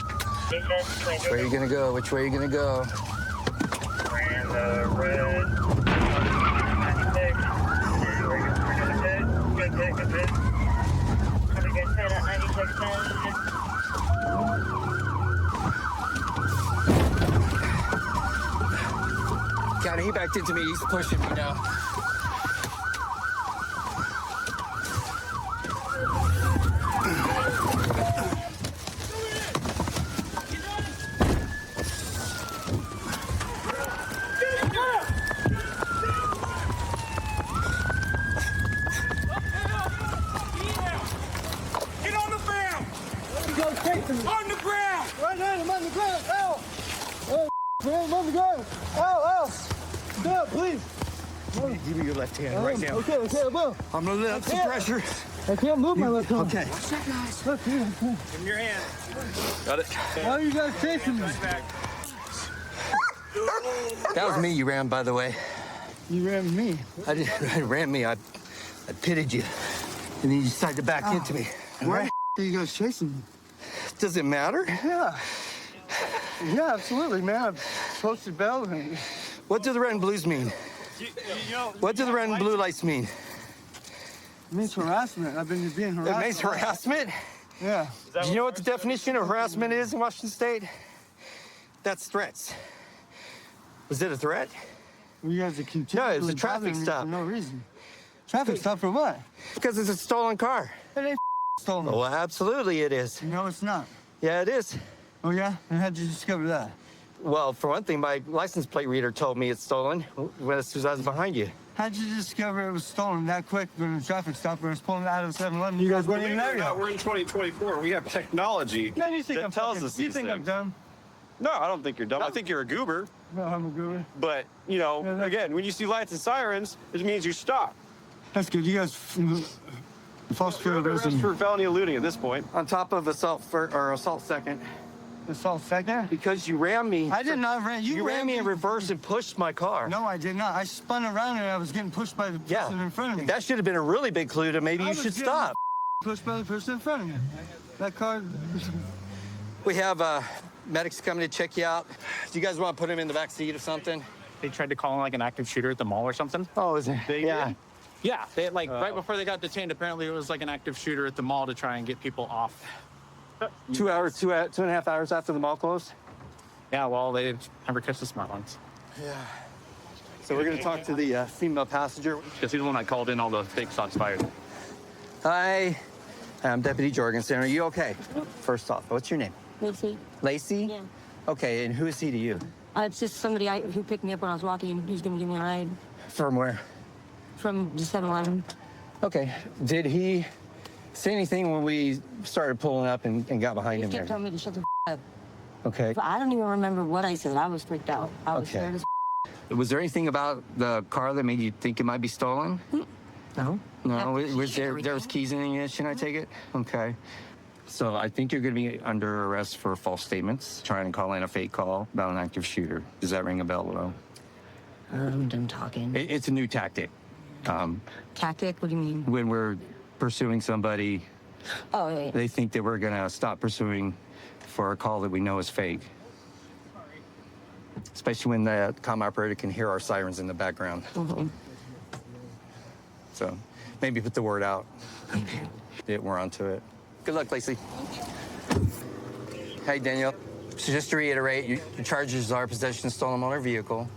Which way are you gonna go? Which way are you gonna go? Ran the red. 96. Good pit. Have a good pit at 96 minutes. Got it. He backed into me. He's pushing me now. On the ground! Right hand, I'm on the ground. Ow! Oh, man, I'm on the ground. Ow! No, please. Give me your left hand right now. Okay, I will. I'm gonna let up some pressure. I can't move my left hand. Okay. What's that, guys? Look, here. Give him your hand. Got it. Why are you guys chasing me? That was me you ran, by the way. You ran me? I ran me. I pitted you. And then you decided to back into me. Why are you guys chasing me? Does it matter? Yeah. Yeah, absolutely, man. I've posted bail. What do the red and blues mean? What do the red and blue lights mean? It means harassment. I've been being harassed. It means harassment? Yeah. Do you know what the definition of harassment is in Washington State? That's threats. Was it a threat? You guys are continuing. No, it was a traffic stop. For no reason. Traffic stop for what? Because it's a stolen car. It ain't stolen. Oh, absolutely it is. No, it's not. Yeah, it is. Oh, yeah? And how'd you discover that? Well, for one thing, my license plate reader told me it's stolen as soon as I was behind you. How'd you discover it was stolen that quick during the traffic stop when I was pulling out of 7-Eleven? You guys weren't even there yet. We're in 2024. We have technology Man, you think that tells us You these think I'm things. dumb? No, I don't think you're dumb. I think you're a goober. No, I'm a goober. But, you know, again, when you see lights and sirens, it means you stop. That's good. You guys false arrest for felony eluding at this point. On top of assault second. Assault second? Because you ran me. I did not ran. You ran me in reverse and pushed my car. No, I did not. I spun around and I was getting pushed by the person in front of me. That should have been a really big clue to maybe I you was should getting stop. Pushed by the person in front of me. That car. We have medics coming to check you out. Do you guys want to put him in the back seat or something? They tried to call him like an active shooter at the mall or something. Oh, is it? Yeah. Yeah, they like right before they got detained. Apparently, it was like an active shooter at the mall to try and get people off. 2 hours, two and a half hours after the mall closed? Yeah, well, they never catch the smart ones. Yeah. So we're going to talk to the female passenger. Because he's the one that called in all the fake shots fired. Hi, I'm Deputy Jorgensen. Are you okay? First off, what's your name? Lacey. Lacey? Yeah. Okay, and who is he to you? It's just somebody who picked me up when I was walking. He's going to give me a ride From where? from the 7-Eleven. Okay. Did he say anything when we started pulling up and got behind He him kept there? telling me to shut the up. Okay. But I don't even remember what I said. I was freaked out. I was Okay. scared as Was there anything about the car that made you think it might be stolen? No. No? Was there was keys in the ignition, I take it? Okay. So I think you're going to be under arrest for false statements, trying to call in a fake call about an active shooter. Does that ring a bell at all? I'm done talking. It's a new tactic. Tactic? What do you mean? When we're pursuing somebody, Oh, yeah. they think that we're going to stop pursuing for a call that we know is fake. Especially when the comm operator can hear our sirens in the background. Mm-hmm. So maybe put the word out. that we're onto it. Good luck, Lacey. Hey, Daniel. So just to reiterate, your charges are possession of stolen motor vehicle,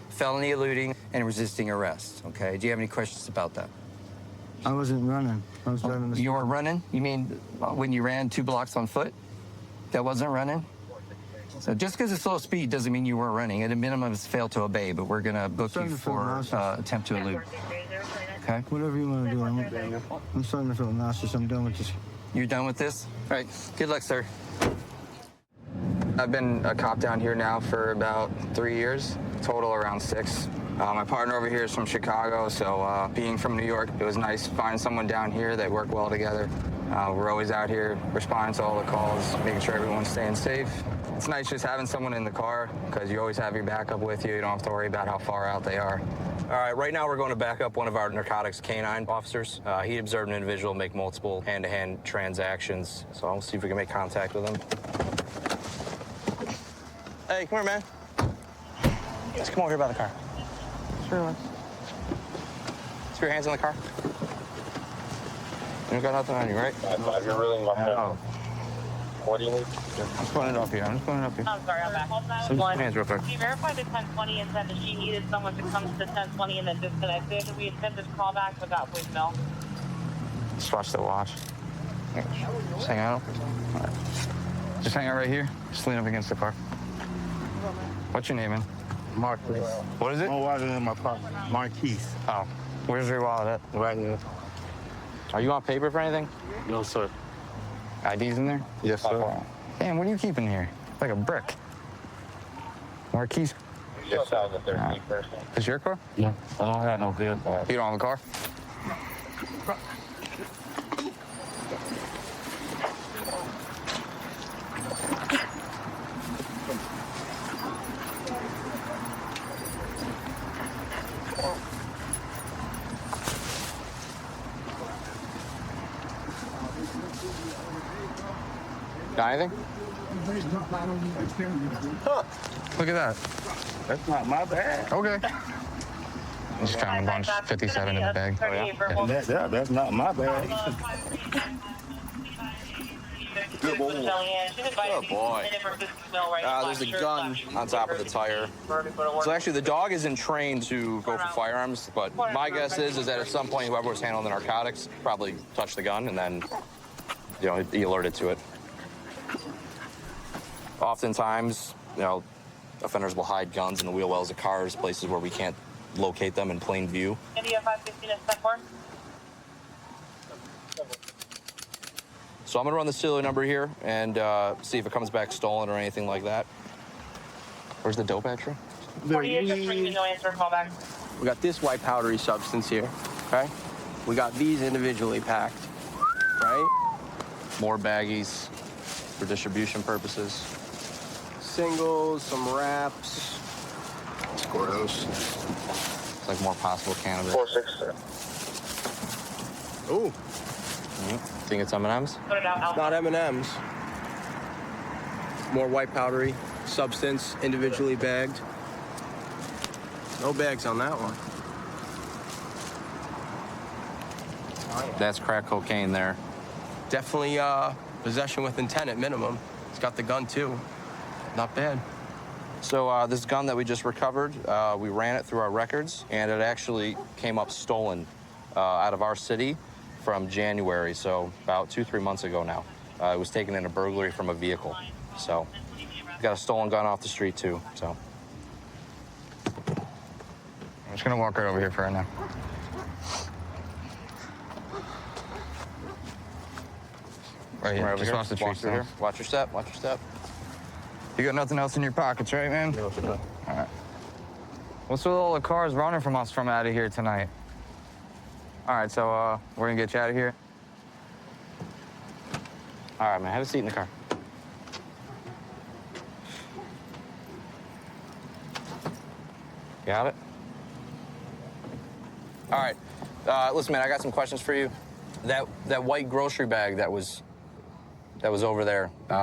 felony eluding, and resisting arrest, okay? Do you have any questions about that? I wasn't running. I was driving the. You weren't running? You mean when you ran 2 blocks on foot? That wasn't running? So just because it's low speed doesn't mean you weren't running. At a minimum, it's failed to obey, but we're going to book you for attempt to elude. Okay? Whatever you want to do. I'm starting to feel nauseous. I'm done with this. You're done with this? All right. Good luck, sir. I've been a cop down here now for about 3 years. total around 6. My partner over here is from Chicago, so being from New York, it was nice to find someone down here that work well together. We're always out here responding to all the calls, making sure everyone's staying safe. It's nice just having someone in the car because you always have your backup with you. You don't have to worry about how far out they are. All right, right now we're going to back up one of our narcotics canine officers. He observed an individual make multiple hand-to-hand transactions, so I'll see if we can make contact with him. Hey, come here, man. Let's come over here by the car. Sure, let's. Let's put your hands on the car. You got nothing on you, right? You're really my No. What do you need? I'm putting it up here. I'm just putting it up here. I'm sorry, I'm back. So just your hands real quick. She verified the 1020 and said that she needed someone to come to the 1020 and then disconnected. We attempted to call back but got voicemail. Just watch the watch. Just hang out. All right. Just hang out right here. Just lean up against the car. What's your name, man? Marquis. What is it? My wallet in my pocket. Marquise. Oh. Where's your wallet at? Right here. Are you on paper for anything? No, sir. ID's in there? Yes, sir. Damn, what are you keeping here? Like a brick. More keys? Yes, sir. Is your car? Yeah. I don't have no vehicle. You don't have a car? Got anything? Look at that. That's not my bag. Okay. I'm just trying to bunch 57 in the bag. Oh, yeah? That's not my bag. Good boy. Good boy. There's a gun on top of the tire. So actually, the dog isn't trained to go for firearms, but my guess is that at some point, whoever was handling the narcotics probably touched the gun and then, you know, he alerted to it. Oftentimes, you know, offenders will hide guns in the wheel wells of cars, places where we can't locate them in plain view. India 515 is 10-4. So I'm gonna run the serial number here and see if it comes back stolen or anything like that. Where's the dope extra? 48 just ringing, no answer, call back. We got this white powdery substance here, okay? We got these individually packed, right? More baggies for distribution purposes. Singles, some wraps. Gordos. It's like more possible cannabis. 4-6, sir. Ooh. Think it's M&Ms? Put it out, It's not M&Ms. More white powdery substance, individually bagged. No bags on that one. That's crack cocaine there. Definitely possession with intent at minimum. It's got the gun too. Not bad. So this gun that we just recovered, we ran it through our records, and it actually came up stolen out of our city from January, so about 2-3 months ago now. It was taken in a burglary from a vehicle. So got a stolen gun off the street too, so. I'm just gonna walk right over here for right now. Right here. Right over Just here. watch the Walk tree through here. stumps. Watch your step, watch your step. You got nothing else in your pockets, right, man? No, sir. All right. What's with all the cars running from us from out of here tonight? All right, so we're gonna get you out of here. All right, man, have a seat in the car. Got it? All right. Listen, man, I got some questions for you. That white grocery bag that was over there, do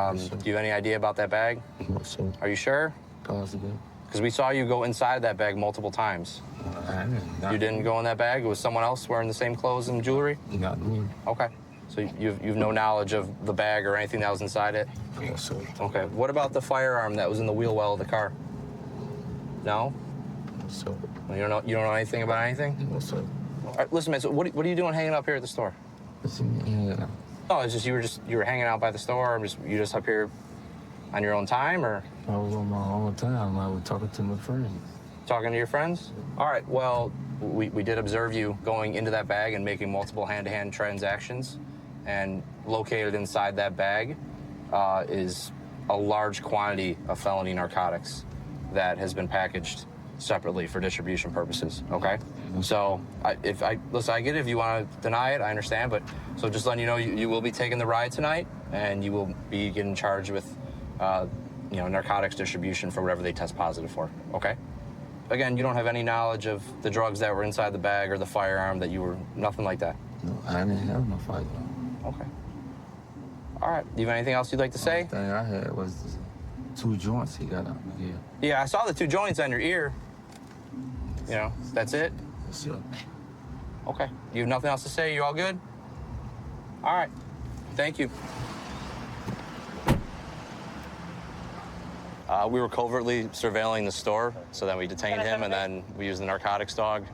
you have any idea about that bag? No, sir. Are you sure? Positive. Because we saw you go inside of that bag multiple times. You didn't go in that bag? It was someone else wearing the same clothes and jewelry? Not me. Okay. So you've no knowledge of the bag or anything that was inside it? No, sir. Okay. What about the firearm that was in the wheel well of the car? No? So, You don't know anything about anything? no, sir. All right, listen, man. So what are you doing hanging up here at the store? Yeah. Oh, it's just you were hanging out by the store, or you just up here on your own time, or I was on my own time. I was talking to my friends. talking to your friends? All right. Well, we did observe you going into that bag and making multiple hand-to-hand transactions, and located inside that bag is a large quantity of felony narcotics that has been packaged separately for distribution purposes, okay? So I get it. If you want to deny it, I understand. But so just letting you know, you will be taking the ride tonight, and you will be getting charged with, narcotics distribution for whatever they test positive for, okay? Again, you don't have any knowledge of the drugs that were inside the bag or the firearm that you were, nothing like that. No, I didn't have no firearm. Okay. All right. Do you have anything else you'd like to say? The thing I had was 2 joints he got on my ear. Yeah, I saw the 2 joints on your ear. That's it? Sure. Okay. You have nothing else to say? You all good? All right. Thank you. We were covertly surveilling the store, so then we detained him, and then we used the narcotics dog,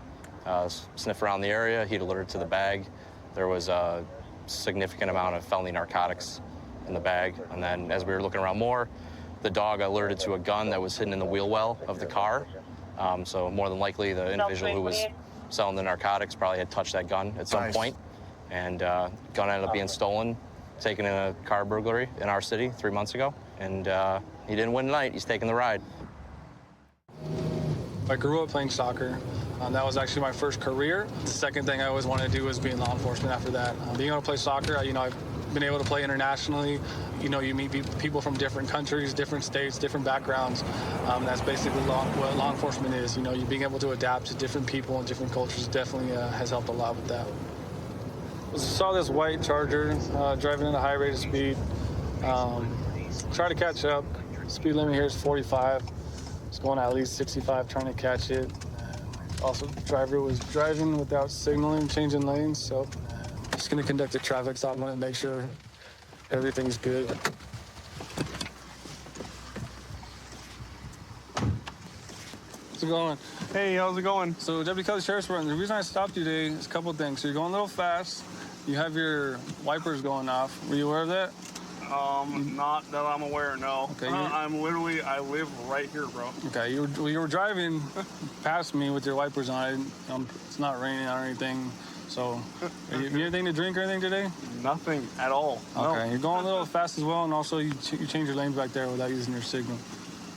sniff around the area. He'd alerted to the bag. There was a significant amount of felony narcotics in the bag, and then as we were looking around more, the dog alerted to a gun that was hidden in the wheel well of the car. So more than likely, the individual who was selling the narcotics probably had touched that gun at some point, and gun ended up being stolen, taken in a car burglary in our city 3 months ago, and he didn't win tonight. He's taking the ride. I grew up playing soccer. That was actually my first career. The second thing I always wanted to do was be in law enforcement after that. Being able to play soccer, I've been able to play internationally. You meet people from different countries, different states, different backgrounds. That's basically what law enforcement is. You being able to adapt to different people and different cultures definitely has helped a lot with that. I saw this white Charger driving at a high rate of speed. Try to catch up. Speed limit here is 45. It's going at least 65 trying to catch it. Also, the driver was driving without signaling, changing lanes, so just gonna conduct a traffic stop. I'm gonna make sure everything's good. How's it going? Hey, how's it going? So, Deputy Kelly Sheriff's Department, the reason I stopped you today is a couple of things. So, you're going a little fast. You have your wipers going off. Were you aware of that? Not that I'm aware, no. Okay, I live right here, bro. Okay, you were driving past me with your wipers on. It's not raining or anything. So, you have anything to drink or anything today? Nothing at all. No. Okay, you're going a little fast as well, and also you change your lanes back there without using your signal.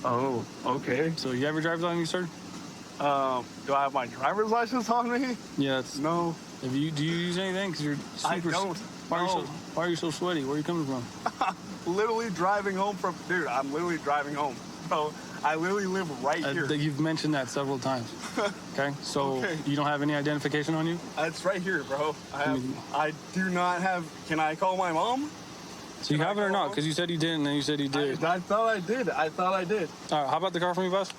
Oh, okay. So, you have your driver's on you, sir? Do I have my driver's license on me? Yeah. No. Do you use anything? Because you're super... I don't. Why are you so sweaty? Where are you coming from? Literally driving home from... Dude, I'm literally driving home. Bro, I literally live right here. You've mentioned that several times. Okay? So you don't have any identification on you? It's right here, bro. I do not have... Can I call my mom? So you have it or not? Because you said you didn't, and then you said you did. I thought I did. All right, how about the car for me, boss?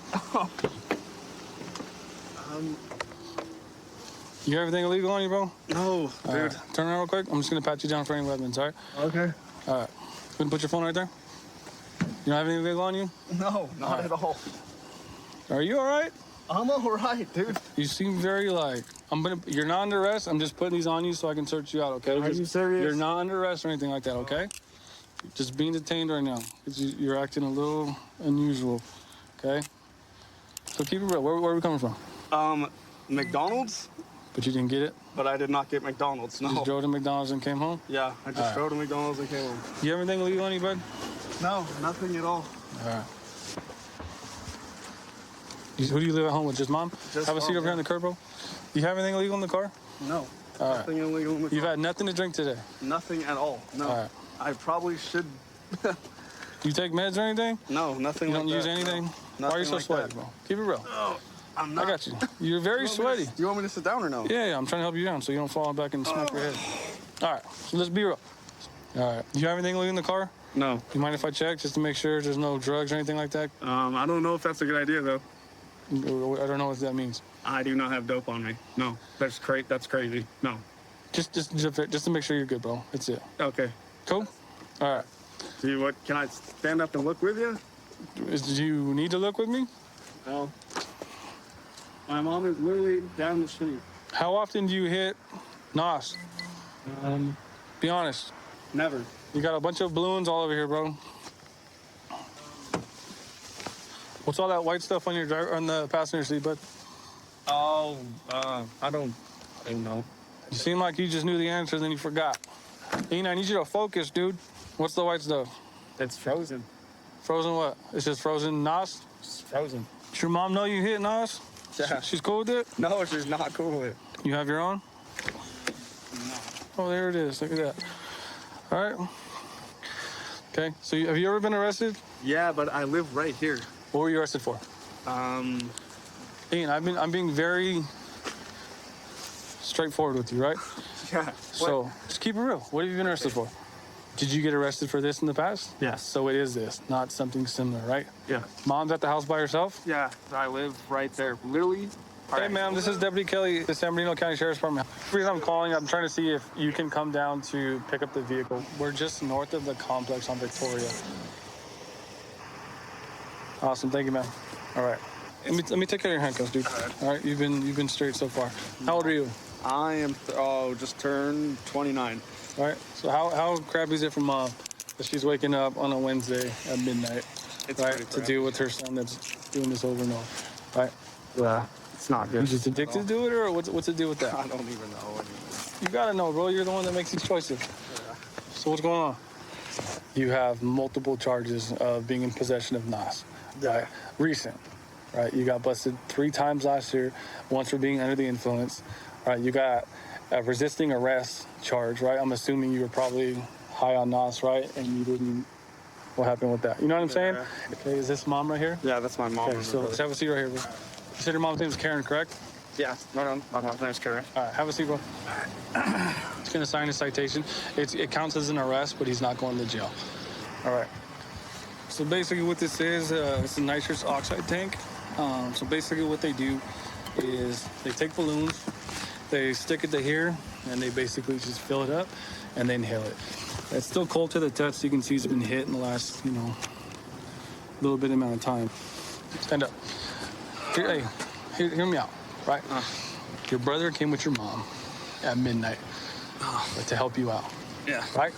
You have everything illegal on you, bro? No, dude. Right. Turn around real quick. I'm just going to pat you down for any weapons, all right? Okay. All right. Go ahead and put your phone right there. You don't have anything illegal on you? No, not at all. Are you all right? I'm all right, dude. You seem very you're not under arrest. I'm just putting these on you so I can search you out, okay? Are you serious? You're not under arrest or anything like that, okay? Just being detained right now. You're acting a little unusual, okay? So keep it real. Where are we coming from? McDonald's. But you didn't get it? But I did not get McDonald's, no. You just drove to McDonald's and came home? Yeah, I just drove to McDonald's and came home. You have anything illegal on you, bud? No, nothing at all. All right. Who do you live at home with? Just mom? Just have a seat mom, over here in the curb, bro. Do you have anything illegal in the car? No. All right. Nothing illegal in the car. You've had nothing to drink today? Nothing at all, no. All right. I probably should... Do you take meds or anything? No, nothing like that. You don't use anything? No. Why are you so like sweaty, that. bro? Keep it real. Oh, I'm not. I got you. You're very sweaty. Do you want me to sit down or no? Yeah, I'm trying to help you down so you don't fall back and smack your head. All right, so let's be real. All right, do you have anything illegal in the car? No. You mind if I check just to make sure there's no drugs or anything like that? I don't know if that's a good idea, though. I don't know what that means. I do not have dope on me. No, that's crazy. No. Just to make sure you're good, bro. That's it. Okay. Cool? All right. See what? Can I stand up and look with you? Do you need to look with me? No. My mom is literally down the street. How often do you hit NOS? Be honest. Never. You got a bunch of balloons all over here, bro. What's all that white stuff on the passenger seat, bud? Oh, I don't know. You seem like you just knew the answer, then you forgot. Ian, I need you to focus, dude. What's the white stuff? It's frozen. Frozen what? It's just frozen NOS? It's frozen. Does your mom know you hit Nas? Yeah. She's cool with it? No, she's not cool with it. You have your own? No. Oh, there it is. Look at that. All right. Okay. So have you ever been arrested? Yeah, but I live right here. What were you arrested for? Ian, I'm being very straightforward with you, right? Yeah. So just keep it real. What have you been arrested for? Did you get arrested for this in the past? Yes. So it is this, not something similar, right? Yeah. Mom's at the house by herself? Yeah, I live right there. Literally. Hey, ma'am, this is Deputy Kelly, the San Bernardino County Sheriff's Department. The reason I'm calling, I'm trying to see if you can come down to pick up the vehicle. We're just north of the complex on Victoria. Awesome, thank you, ma'am. All right. Let me take care of your handcuffs, dude. All right, you've been straight so far. How old are you? I am, just turned 29. All right, so how crappy is it for Mom that she's waking up on a Wednesday at midnight, right, to deal with her son that's doing this over and over, right? Yeah, it's not good. You just addicted to it, or what's the deal with that? I don't even know. You gotta know, bro. You're the one that makes these choices. So what's going on? You have multiple charges of being in possession of NOS, right? Recent, right? You got busted 3 times last year, once for being under the influence, right? You got a resisting arrest charge, right? I'm assuming you were probably high on NOS, right? And you didn't. What happened with that? You know what I'm saying? Okay, is this Mom right here? Yeah, that's my mom. Okay, so let's have a seat right here, bro. You said your mom's name is Karen, correct? Yeah, no, my mom's name is Karen. All right, have a seat, bro. He's gonna sign a citation. It counts as an arrest, but he's not going to jail. All right. So basically what this is, it's a nitrous oxide tank. So basically what they do is they take balloons, they stick it to here, and they basically just fill it up and they inhale it. It's still cold to the touch, so you can see it's been hit in the last, little bit amount of time. Stand up. Hey, hear me out, right? Your brother came with your mom at midnight to help you out. Yeah. Right?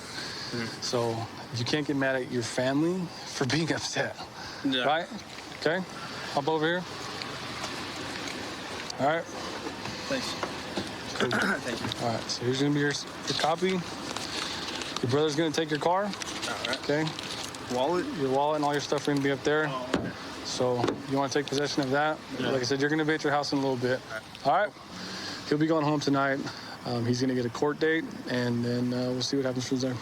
So you can't get mad at your family for being upset. Yeah. Right? Okay? Hop over here. All right. Thanks. Cool. Thank you. All right, so here's gonna be your copy. Your brother's gonna take your car. All right. Okay? Wallet? Your wallet and all your stuff are gonna be up there. So you wanna take possession of that? Yeah. Like I said, you're gonna be at your house in a little bit. All right? He'll be going home tonight. He's gonna get a court date, and then we'll see what happens from there.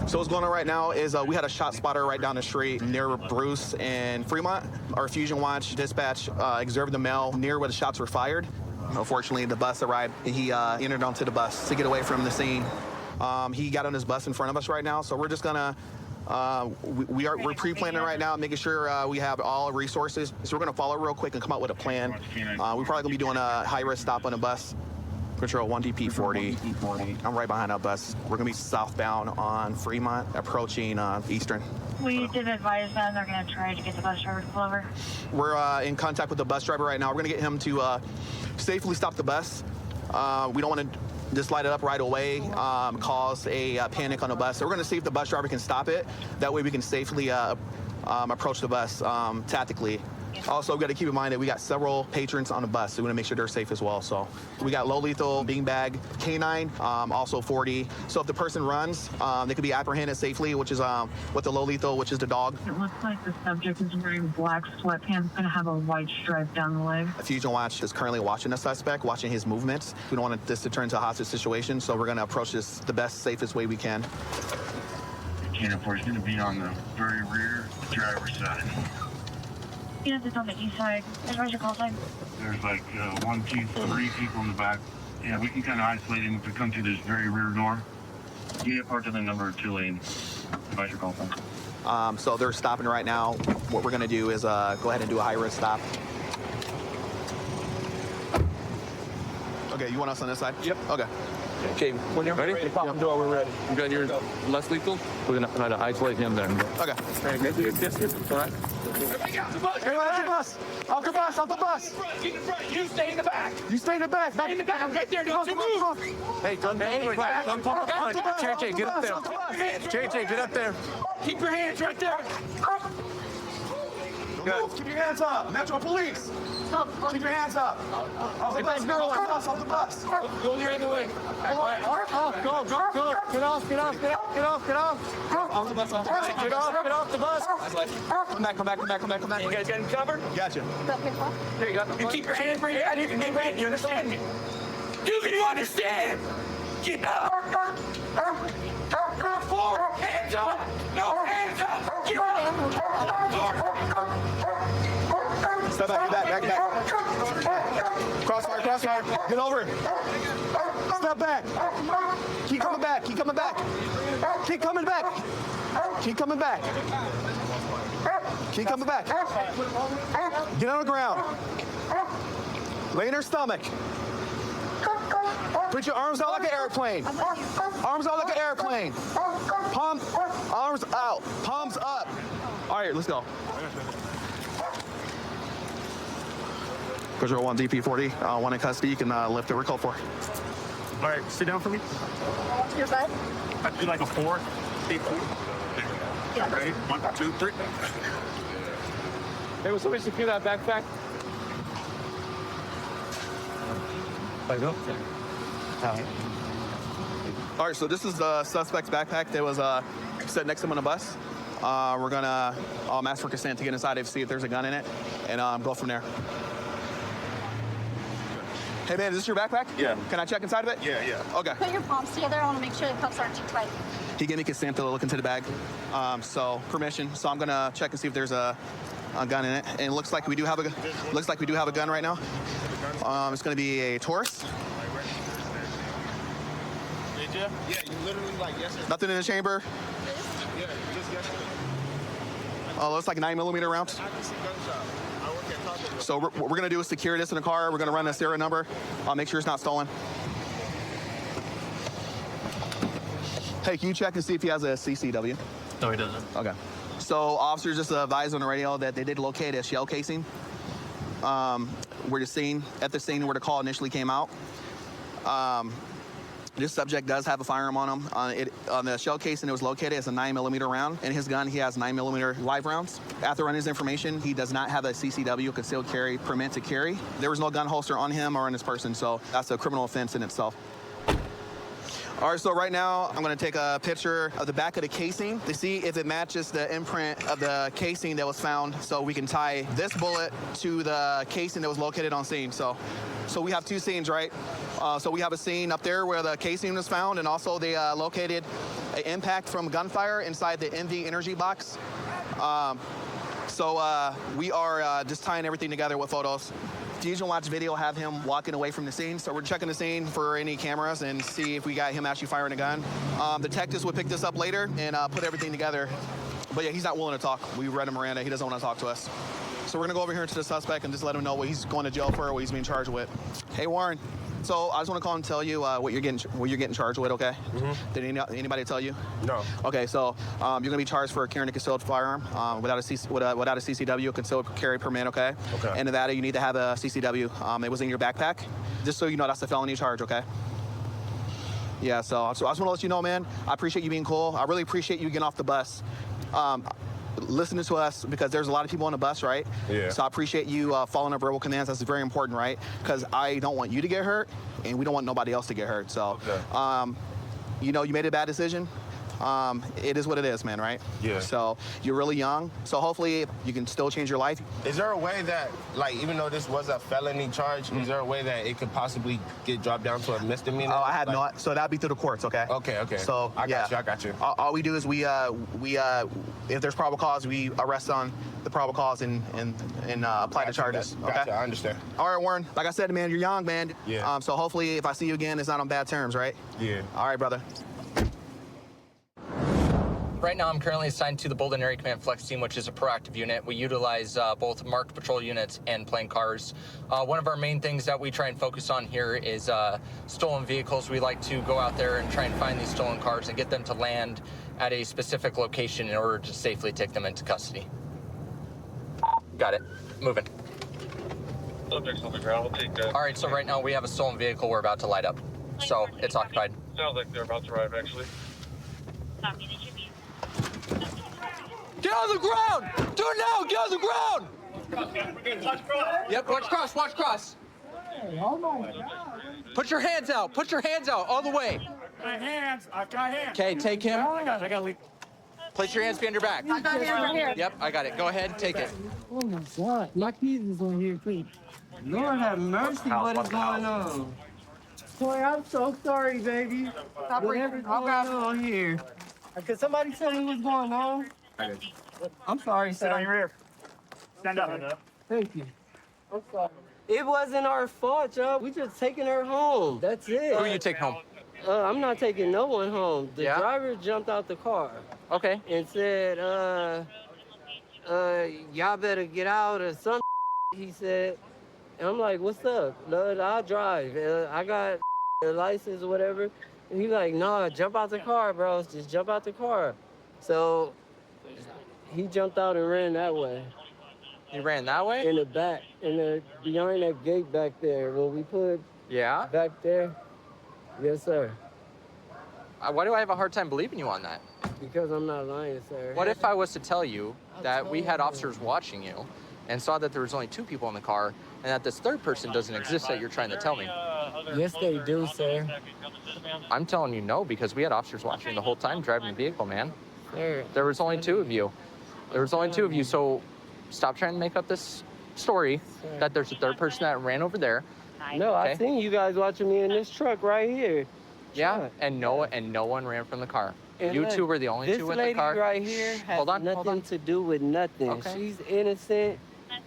So what's going on right now is we had a shot spotter right down the street near Bruce and Fremont. Our Fusion Watch dispatch observed the male near where the shots were fired. Unfortunately, the bus arrived. He entered onto the bus to get away from the scene. He got on his bus in front of us right now, so we're just gonna we're pre-planning right now, making sure we have all resources. So we're gonna follow real quick and come up with a plan. We're probably gonna be doing a high-risk stop on the bus. Control 1DP40. I'm right behind that bus. We're gonna be southbound on Fremont, approaching Eastern. We did advise them they're going to try to get the bus driver to pull over. We're in contact with the bus driver right now. We're gonna get him to safely stop the bus. We don't want to just light it up right away, cause a panic on the bus. So we're gonna see if the bus driver can stop it. That way we can safely approach the bus tactically. Also, we've got to keep in mind that we got several patrons on the bus, so we want to make sure they're safe as well. So we got low lethal, beanbag, canine, also 40. So if the person runs, they could be apprehended safely, which is with the low lethal, which is the dog. It looks like the subject is wearing black sweatpants, going to have a white stripe down the leg. Fusion Watch is currently watching the suspect, watching his movements. We don't want this to turn into a hostage situation, so we're going to approach this the best, safest way we can. Canine 4 is going to be on the very rear driver's side. Yeah, it's on the east side. Where's your call sign? There's like 1, 2, 3 people in the back. Yeah, we can kind of isolate him if we come through this very rear door. You get parked in the number 2 lane. Advise your call sign. So they're stopping right now. What we're going to do is go ahead and do a high-risk stop. Okay, you want us on this side? Yep. Okay. Okay, when you're ready, pop the door, we're ready. You got your less lethal? We're gonna try to isolate him then. Okay. All right. Off the bus! Off the bus! Get in front! You stay in the back! You stay in the back! Stay in the back! Right there! Don't you move! Hey, JJ, get up there. JJ, get up there. Keep your hands right there! Keep your hands up! Metro Police! Keep your hands up. Off the bus, off the bus. Go the other way. Go. Get off. Off the bus. Get off the bus. Come back. You guys getting covered? Gotcha. There you go. You keep your hands where you're at. You understand me? You understand? Get up. Forward. Hands up. No, hands up. Get Step back. Crossfire. Get over. Step back. Keep coming back. Get on the ground. Lay in her stomach. Put your arms out like an airplane. Palm, arms out. Palms up. All right, let's go. Control 1 DP40, 1 in custody. You can lift it. We're called for. All right, sit down for me. Your butt? I'd do like a 4. 8, 4. Yeah. Ready? 1, 2, 3. Hey, will somebody secure that backpack? All right, so this is the suspect's backpack that was set next to him on the bus. We're gonna ask for consent to get inside it, see if there's a gun in it, and go from there. Hey man, is this your backpack? Yeah. Can I check inside of it? Yeah. Okay. Put your palms together. I want to make sure the cuffs aren't too tight. He gave me consent to look into the bag, so permission. So I'm gonna check and see if there's a gun in it. And it looks like we do have a gun right now. It's gonna be a Taurus. Did you? Yeah, you literally like yesterday. Nothing in the chamber. Yeah, just yesterday. Looks like 9mm rounds. I can see gunshot. I work at Taco Bell. So what we're gonna do is secure this in the car. We're gonna run a serial number. Make sure it's not stolen. Hey, can you check and see if he has a CCW? No, he doesn't. Okay. So officers just advised on the radio that they did locate a shell casing. At the scene where the call initially came out. This subject does have a firearm on him. On the shell casing it was located as a 9mm round. In his gun, he has 9mm live rounds. After running his information, he does not have a CCW, concealed carry permit to carry. There was no gun holster on him or on this person, so that's a criminal offense in itself. All right, so right now, I'm gonna take a picture of the back of the casing to see if it matches the imprint of the casing that was found, so we can tie this bullet to the casing that was located on scene. So we have two scenes, right? So we have a scene up there where the casing was found, and also they located an impact from gunfire inside the MV Energy box. We are just tying everything together with photos. Fusion Watch video have him walking away from the scene, so we're checking the scene for any cameras and see if we got him actually firing a gun. Detectives would pick this up later and put everything together. But yeah, he's not willing to talk. We read him Miranda. He doesn't want to talk to us. So we're gonna go over here to the suspect and just let him know what he's going to jail for or what he's being charged with. Hey Warren, so I just want to call and tell you what you're getting charged with, okay? Mm-hmm. Did anybody tell you? No. Okay, so you're gonna be charged for carrying a concealed firearm without a CCW, concealed carry permit, okay? Okay. In Nevada, you need to have a CCW. It was in your backpack. Just so you know, that's a felony charge, okay? Yeah, so I just want to let you know, man, I appreciate you being cool. I really appreciate you getting off the bus. Listening to us, because there's a lot of people on the bus, right? Yeah. So I appreciate you following our verbal commands. That's very important, right? Because I don't want you to get hurt, and we don't want nobody else to get hurt. So, you know, you made a bad decision. It is what it is, man, right? Yeah. So you're really young. So hopefully you can still change your life. Is there a way that, like, even though this was a felony charge, is there a way that it could possibly get dropped down to a misdemeanor? Oh, I had not. So that'd be through the courts, okay? Okay. So I got you. All we do is we if there's probable cause, we arrest on the probable cause and apply the charges. Gotcha, I understand. All right, Warren. Like I said, man, you're young, man. Yeah. So hopefully, if I see you again, it's not on bad terms, right? Yeah. All right, brother. Right now, I'm currently assigned to the Bolden Area Command Flex Team, which is a proactive unit. We utilize both marked patrol units and plane cars. One of our main things that we try and focus on here is stolen vehicles. We like to go out there and try and find these stolen cars and get them to land at a specific location in order to safely take them into custody. Got it. Moving. Subject's on the ground. We'll take that. All right, so right now we have a stolen vehicle we're about to light up. So it's occupied. Sounds like they're about to arrive, actually. Get on the ground! Do it now! Get on the ground! Yep, watch cross, watch cross. Oh my God. Put your hands out, all the way. My hands, I've got hands. Okay, take him. Oh my gosh, I gotta leave. Place your hands behind your back. I got it over here. Yep, I got it. Go ahead, take it. Oh my God, my kids is on here too. Lord have mercy, what is going on? Boy, I'm so sorry, baby. Whatever's going on here. Could somebody tell me what's going on? I'm sorry, sir. Sit on your rear. Stand up. Thank you. I'm sorry. It wasn't our fault, y'all. We just taking her home. That's it. Who you take home? I'm not taking no one home. The driver jumped out the car. Okay. And said, y'all better get out or something, he said. And I'm like, what's up? No, I'll drive. I got a license or whatever. And he's like, nah, jump out the car, bro. Just jump out the car. So he jumped out and ran that way. He ran that way? In the back, behind that gate back there. When we put back there. Yes, sir. Why do I have a hard time believing you on that? Because I'm not lying, sir. What if I was to tell you that we had officers watching you and saw that there was only 2 people in the car and that this third person doesn't exist that you're trying to tell me? Yes, they do, sir. I'm telling you no, because we had officers watching the whole time driving the vehicle, man. Sir. There was only 2 of you. So stop trying to make up this story that there's a third person that ran over there. No, I seen you guys watching me in this truck right here. Yeah, and no one ran from the car. And You look, 2 were the only 2 in the car. This lady right here has nothing to do with nothing. Okay. She's innocent.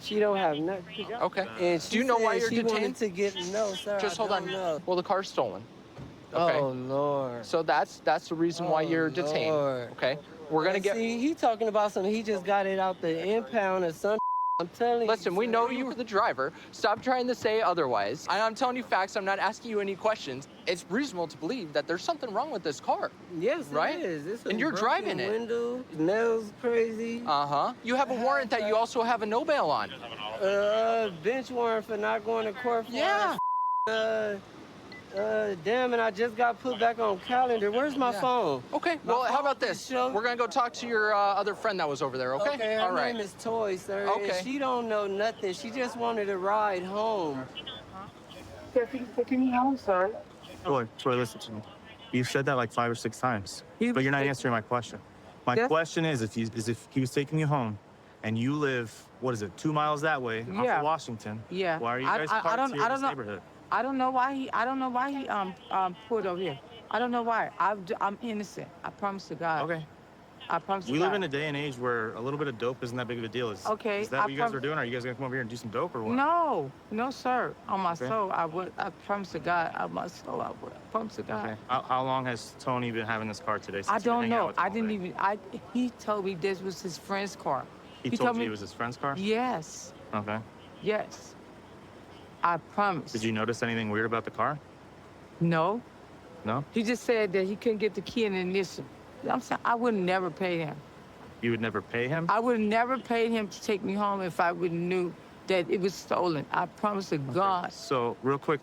She don't have nothing. Okay. And Do you know why you're she wanted detained? to get no, sir. Just I hold on. don't know. Well, the car's stolen. Okay. Oh Lord. So that's the reason why you're detained. Lord. Okay. We're gonna get. See, he talking about something. He just got it out the impound or something. I'm telling you. Listen, we know you were the driver. Stop trying to say otherwise. I'm telling you facts. I'm not asking you any questions. It's reasonable to believe that there's something wrong with this car. Yes, right? it is. It's And you're driving it. Window, nails crazy. You have a warrant that you also have a no bail on. Bench warrant for not going to court for. Damn, and I just got put back on calendar. Where's my phone? Okay, well, how about this? We're gonna go talk to your other friend that was over there, okay? Okay, her name is Toy, sir. Okay. And she don't know nothing. She just wanted to ride home. Taking me home, sir. Troy, listen to me. You've said that like 5 or 6 times, but you're not answering my question. My question is, if he was taking you home, and you live, what is it, 2 miles that way, off of Washington? Yeah. Why are you guys parked here in this neighborhood? I don't know why he pulled over here. I don't know why. I'm innocent. I promise to God. Okay. I promise to We God. live in a day and age where a little bit of dope isn't that big of a deal. Is that what you guys are doing? Are you guys gonna come over here and do some dope or what? No, sir. On my Okay. soul, I would. I promise to God. On my soul, I would. I promise to God. Okay. How long has Tony been having this car today? Since I you've been don't hanging out know. with him I all didn't day? even. He told me this was his friend's car. He told you it was his friend's car? Yes. Okay. Yes. I promise. Did you notice anything weird about the car? No. No? He just said that he couldn't get the key in the ignition. I'm saying I would never pay him. You would never pay him? I would never pay him to take me home if I would knew that it was stolen. I promise to God. So, real quick,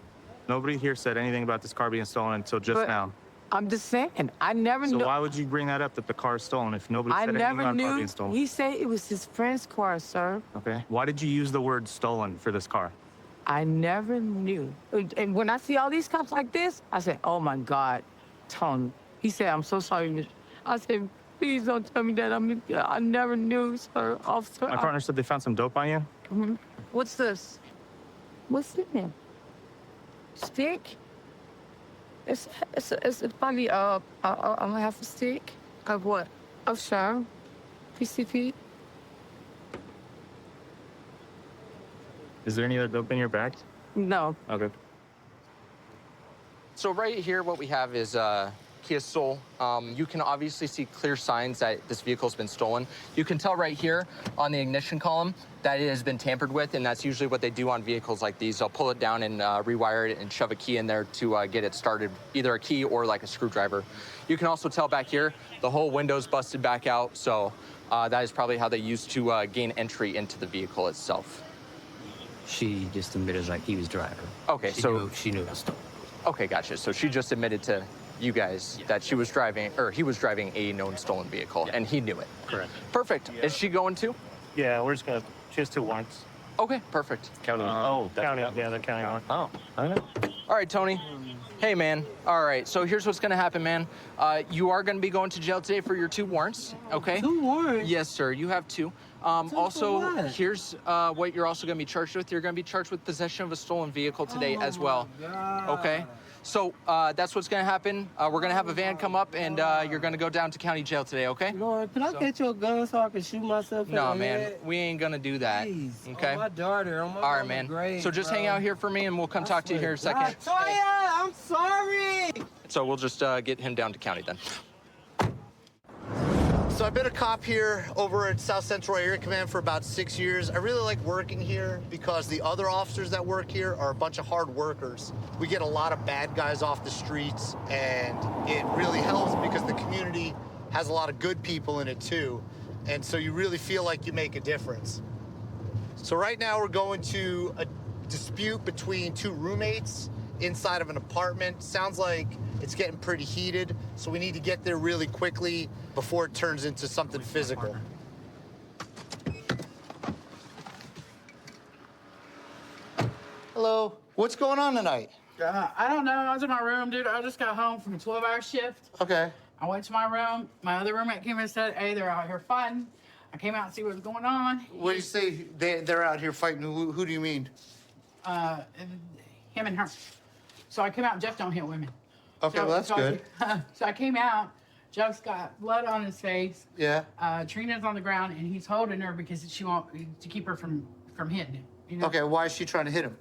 nobody here said anything about this car being stolen until just But now. I'm just saying, I never So knew. why would you bring that up that the car is stolen if nobody I said anything never about the car knew. being stolen? He said it was his friend's car, sir. Okay. Why did you use the word stolen for this car? I never knew. And when I see all these cops like this, I said, oh my God, Tony. He said, I'm so sorry, Miss. I said, please don't tell me that. I never knew, sir, officer. My partner said they found some dope on you. Mhm. What's this? What's in there? Stick? It's probably a half a stick of what? Of Sharon. PCP. Is there any other dope in your bag? No. Okay. So right here, what we have is Kia Soul. You can obviously see clear signs that this vehicle's been stolen. You can tell right here on the ignition column that it has been tampered with, and that's usually what they do on vehicles like these. They'll pull it down and rewire it and shove a key in there to get it started, either a key or like a screwdriver. You can also tell back here, the whole window's busted back out, so that is probably how they used to gain entry into the vehicle itself. She just admitted like he was driving. Okay, She knew it was stolen. Okay, gotcha. So she just admitted to you guys that she was driving, or he was driving a known stolen vehicle, and he knew it. Correct. Perfect. Is she going too? Yeah, we're just gonna. She has 2 warrants. Okay, perfect. County. Oh, county. Yeah, the county one. Oh, I know. All right, Tony. Hey, man. All right, so here's what's gonna happen, man. You are gonna be going to jail today for your 2 warrants, okay? 2 warrants? Yes, sir, you have 2. Also, here's what you're also gonna be charged with. You're gonna be charged with possession of a stolen vehicle today as well. Okay? So that's what's gonna happen. We're gonna have a van come up and you're gonna go down to county jail today, okay? Lord, can I get you a gun so I can shoot myself in No, the man, head? we ain't gonna do that. Please. Okay? Oh, my daughter. Oh, my All right, man. grave, So just hang bro. out here for me and we'll come talk to you here in a second. Toya, I'm sorry. So we'll just get him down to county then. So I've been a cop here over at South Central Area Command for about 6 years. I really like working here because the other officers that work here are a bunch of hard workers. We get a lot of bad guys off the streets, and it really helps because the community has a lot of good people in it too. And so you really feel like you make a difference. So right now we're going to a dispute between 2 roommates inside of an apartment. Sounds like it's getting pretty heated, so we need to get there really quickly before it turns into something physical. Hello, what's going on tonight? I don't know. I was in my room, dude. I just got home from a 12-hour shift. Okay. I went to my room. My other roommate came in and said, hey, they're out here fighting. I came out and see what was going on. What do you say they're out here fighting? Who do you mean? Him and her. So I came out and Jeff don't hit women. Okay, well, that's good. So I came out. Jeff's got blood on his face. Yeah. Trina's on the ground, and he's holding her because she wants to keep her from hitting him. You know? Okay, why is she trying to hit him?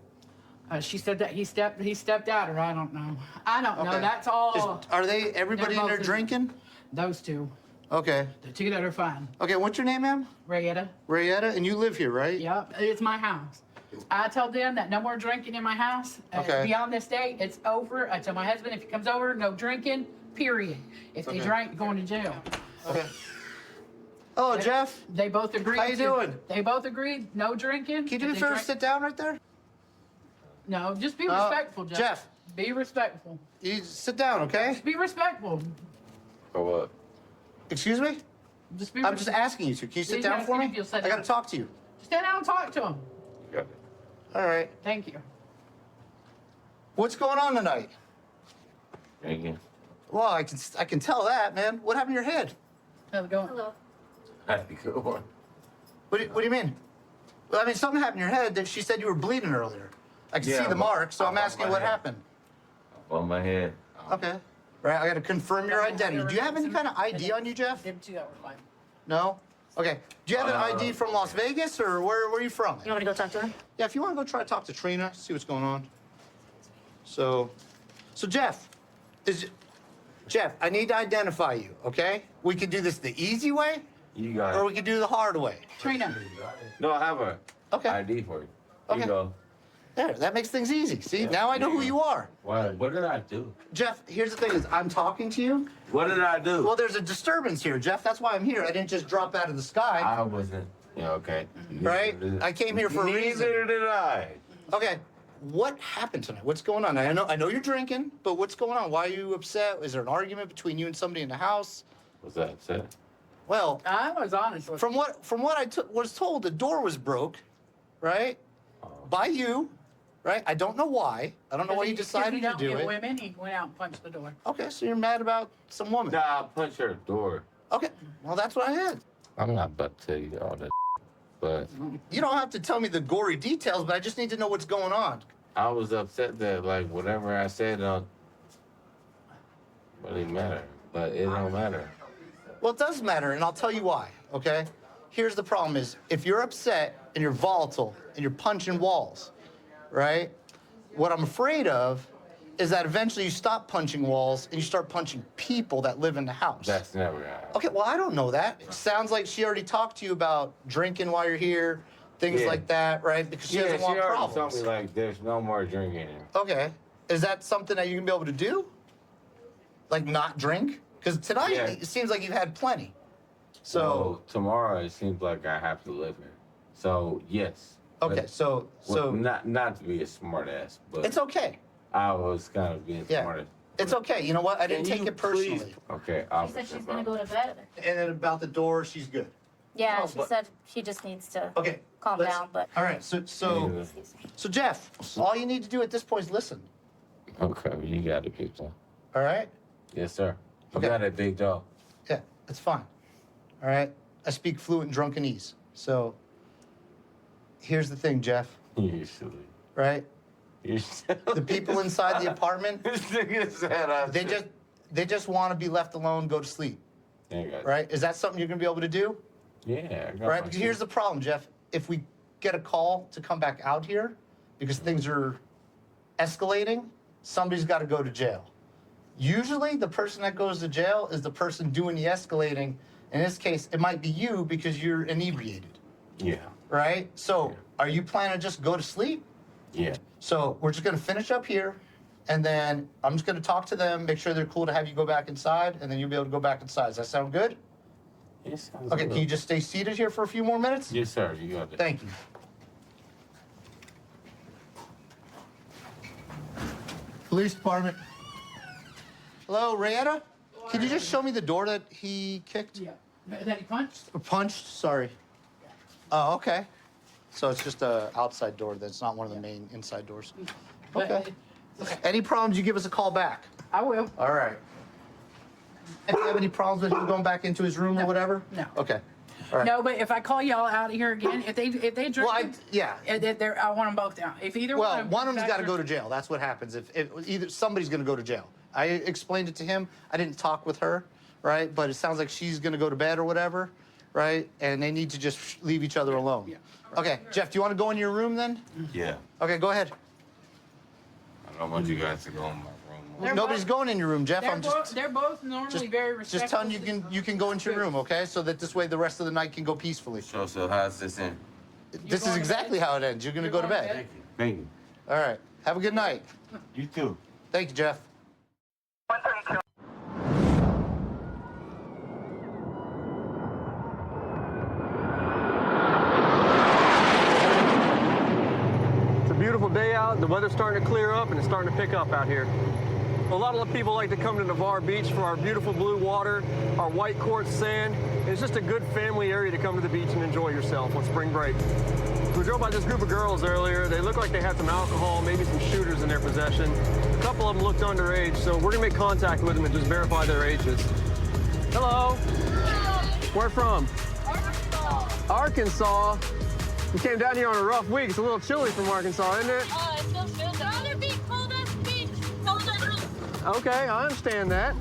She said that he stepped out, or I don't know. I don't know. Okay. That's all. Are they everybody in there drinking? Those 2. Okay. The 2 that are fine. Okay, what's your name, ma'am? Rayetta. Rayetta, and you live here, right? Yep, it's my house. I told them that no more drinking in my house. Okay. Beyond this day, it's over. I tell my husband if he comes over, no drinking, period. If they Okay. drink, going to jail. Okay. Hello, Jeff. They both agreed. How you doing? They both agreed, no drinking. Can you do me a favor, sit down right there? No, just be respectful, Jeff. Jeff. Be respectful. You sit down, okay? Just be respectful. For what? Excuse me? Just be I'm just asking you to. Can you sit He's down for asking me? if you'll sit I gotta down. talk to you. Stand down and talk to him. All right. Thank you. What's going on tonight? Drinking. Well, I can tell that, man. What happened to your head? How's it going? Hello. Happy good one. What do you mean? Well, I mean, something happened to your head. That she said you were bleeding earlier. I can Yeah, see the mark, so I'm on asking my what head. happened. On my head. Okay. Right, I gotta confirm your identity. Do you have any kind of ID on you, Jeff? Them 2 that were fine. No? Okay. Do you have an ID from Las Vegas, or where are you from? You want me to go talk to her? Yeah, if you want to go try to talk to Trina, see what's going on. So Jeff, Jeff, I need to identify you, okay? We can do this the easy way, You got or it. we can do the hard way. Trina. No, I have a ID for you. Here Okay. you go. There, that makes things easy. See, now I know who you are. What did I do? Jeff, here's the thing is I'm talking to you. What did I do? Well, there's a disturbance here, Jeff. That's why I'm here. I didn't just drop out of the sky. I wasn't. Yeah, okay. Right? I came here for a reason. Neither did I. Okay. What happened tonight? What's going on? I know you're drinking, but what's going on? Why are you upset? Is there an argument between you and somebody in the house? Was that upset? Well, I was honest with from what I was told, the door was broke, right? By you, right? I don't know why. I don't know why you decided to do it. Women, he went out and punched the door. Okay, so you're mad about some woman. Nah, I punched her door. Okay, well that's what I had. I'm not about to tell you all that, but You don't have to tell me the gory details, but I just need to know what's going on. I was upset that like whatever I said don't really matter, but it don't matter. Well, it does matter, and I'll tell you why, okay? Here's the problem is, if you're upset and you're volatile and you're punching walls, right? What I'm afraid of is that eventually you stop punching walls and you start punching people that live in the house. That's never happened. Okay, well, I don't know that. It sounds like she already talked to you about drinking while you're here, things Yeah. like that, right? Because she doesn't want already problems. told me like there's no more drinking here. Okay. Is that something that you can be able to do? Like not drink? Because tonight Yeah. it seems like you've had plenty. So. Well, tomorrow it seems like I have to live here. So yes. Okay, But- so well, not to be a smart ass, but It's okay. I was kind of being Yeah. smart ass. It's okay. You know what? I didn't Can take you it personally. please- Okay, She said she's gonna go to bed. And then about the door, she's good. Yeah, No, she but- said she just needs to Okay. calm let's- down, but All right. So Jeff, all you need to do at this point is listen. Okay, you got it, big dog. All right. Yes, sir. You Okay. got it, big dog. Yeah, it's fine. All right. I speak fluent drunkenese. So here's the thing, Jeff. You silly. Right? You The people inside the apartment, they just want to be left alone, go to sleep. Right? Is that something you're gonna be able to do? Yeah. I got Right? my Because here's the problem, Jeff. If we get a call to come back out here because things are escalating, somebody's got to go to jail. Usually, the person that goes to jail is the person doing the escalating. In this case, it might be you because you're inebriated. Yeah. Right? So, are you planning to just go to sleep? Yeah. So, we're just going to finish up here, and then I'm just going to talk to them, make sure they're cool to have you go back inside, and then you'll be able to go back inside. Does that sound good? Yes. Okay, can you just stay seated here for a few more minutes? Yes, sir. You got it. Thank you. Police department. Hello, Rayetta? Can you just show me the door that he kicked? Yeah. That he punched? Or punched? Sorry. Oh, okay. So it's just a outside door. That's not one of the main inside doors. Okay. Any problems, you give us a call back. I will. All right. And do you have any problems with him going back into his room or whatever? No. Okay. All right. No, but if I call y'all out of here again, if they drink, yeah. I want them both down. If either Well, one of them's got to go to jail. That's what happens. If either somebody's going to go to jail. I explained it to him. I didn't talk with her, right? But it sounds like she's going to go to bed or whatever, right? And they need to just leave each other alone. Yeah. Okay, Jeff, do you want to go in your room then? Yeah. Okay, go ahead. I don't want you guys to go in my room. Nobody's going in your room, Jeff. They're both normally very respectful. Just telling you can go into your room, okay? So that this way the rest of the night can go peacefully. So how's this end? This is exactly how it ends. You're going to go to bed. Thank you. All right. Have a good night. You too. Thank you, Jeff. It's a beautiful day out. The weather's starting to clear up and it's starting to pick up out here. A lot of people like to come to Navarre Beach for our beautiful blue water, our white quartz sand. It's just a good family area to come to the beach and enjoy yourself on spring break. We drove by this group of girls earlier. They looked like they had some alcohol, maybe some shooters in their possession. A couple of them looked underage, so we're gonna make contact with them and just verify their ages. Hello. Where from? Arkansas. Arkansas. You came down here on a rough week. It's a little chilly from Arkansas, isn't it? It still feels rather be cold as beach. Okay, I understand that.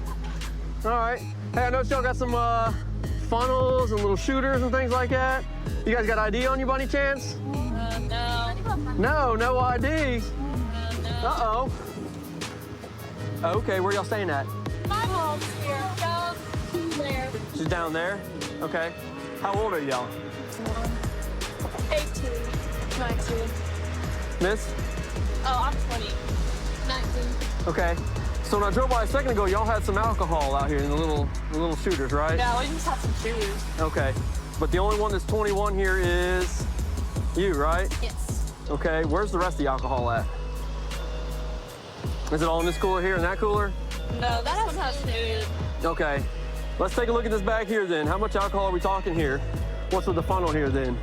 All right. Hey, I noticed y'all got some funnels and little shooters and things like that. You guys got ID on you by any chance? No. No ID? Uh-oh. Okay, where y'all staying at? My mom's here. Down there. She's down there? Okay. How old are y'all? 18. 19. Miss? Oh, I'm 20. 19. Okay. So when I drove by a second ago, y'all had some alcohol out here in the little shooters, right? Yeah, we just have some shooters. Okay. But the only one that's 21 here is you, right? Yes. Okay. Where's the rest of the alcohol at? Is it all in this cooler here and that cooler? No, that one has food. Okay. Let's take a look at this bag here then. How much alcohol are we talking here? What's with the funnel here then?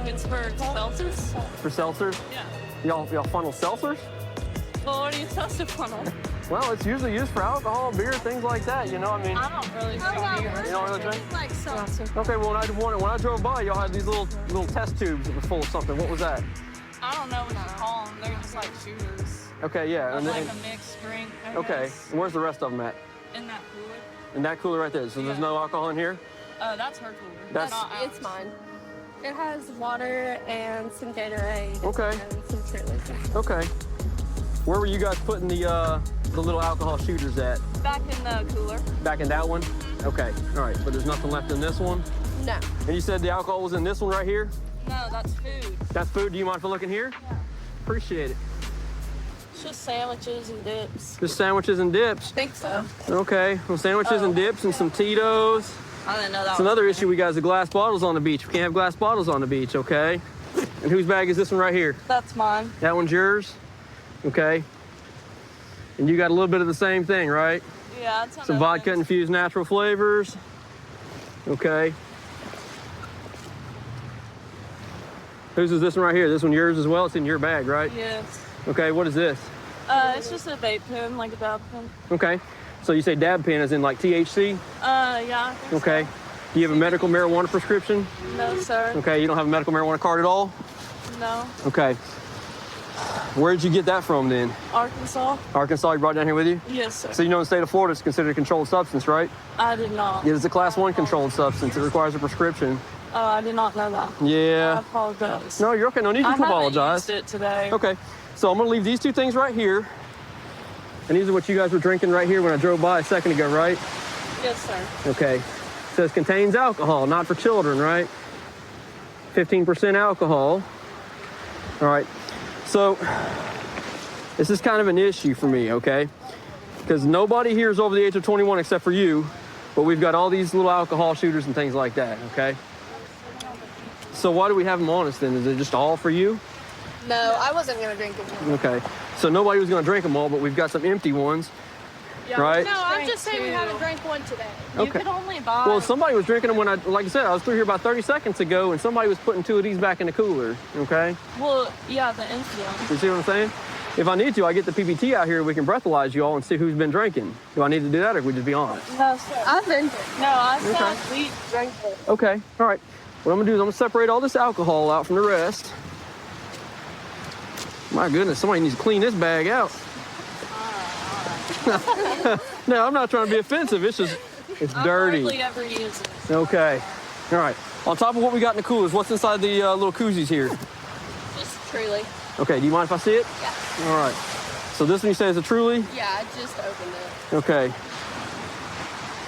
It's for seltzers. For seltzers? Yeah. Y'all funnel seltzers? Well, what do you test a funnel? Well, it's usually used for alcohol, beer, things like that, you know, I mean. I don't really drink beer. You don't really drink? Like seltzer. Okay, well, when I drove by, y'all had these little test tubes that were full of something. What was that? I don't know what you call them. They're just like shooters. Okay, yeah. Of like a mixed drink. I Okay, guess. and where's the rest of them at? In that cooler. In that cooler right there. So there's no alcohol in here? That's her cooler. That's- Not ours. It's mine. It has water and some Gatorade. Okay. And some Cheerios. Okay. Where were you guys putting the little alcohol shooters at? Back in the cooler. Back in that one? Okay, all right, but there's nothing left in this one? No. And you said the alcohol was in this one right here? No, that's food. That's food. Do you mind if I look in here? Yeah. Appreciate it. It's just sandwiches and dips. Just sandwiches and dips? Think so. Okay, well, sandwiches and dips and some Tito's. I didn't know that. It's another issue we got is the glass bottles on the beach. We can't have glass bottles on the beach, okay? And whose bag is this one right here? That's mine. That one's yours? Okay. And you got a little bit of the same thing, right? Yeah, that's Some vodka infused natural flavors. Okay. Whose is this one right here? This one yours as well? It's in your bag, right? Yes. Okay, what is this? It's just a vape pen, like a dab pen. Okay, so you say dab pen as in like THC? Yeah. I think Okay. Do you have a medical marijuana prescription? so. No, sir. Okay, you don't have a medical marijuana card at all? No. Okay. Where did you get that from then? Arkansas? Arkansas, you brought it down here with you? Yes, sir. So you know in the state of Florida it's considered a controlled substance, right? I did not. It is a class 1 controlled substance. It requires a prescription. I did not know that. Yeah. I apologize. No, you're okay. No need to I apologize. haven't used it today. Okay, so I'm gonna leave these 2 things right here. And these are what you guys were drinking right here when I drove by a second ago, right? Yes, sir. Okay. It says contains alcohol, not for children, right? 15% alcohol. All right. So this is kind of an issue for me, okay? Because nobody here is over the age of 21 except for you, but we've got all these little alcohol shooters and things like that, okay? So why do we have them on us then? Is it just all for you? No, I wasn't gonna drink it. Okay. So nobody was gonna drink them all, but we've got some empty ones, right? No, I'm just saying we haven't drank one today. You Okay. could only buy. Well, somebody was drinking them when like I said, I was through here about 30 seconds ago, and somebody was putting 2 of these back in the cooler, okay? Well, yeah, the empty one. You see what I'm saying? If I need to, I get the PBT out here, we can breathalyze you all and see who's been drinking. Do I need to do that, or can we just be honest? No, sir. I've been. No, I said we drank it. Okay, all right. What I'm gonna do is I'm gonna separate all this alcohol out from the rest. My goodness, somebody needs to clean this bag out. No, I'm not trying to be offensive. It's just, it's dirty. Hardly ever use it. Okay, all right. On top of what we got in the coolers, what's inside the little koozies here? Just Truly. Okay, do you mind if I see it? Yeah. All right. So this one you say is a Truly? Yeah, I just opened it. Okay.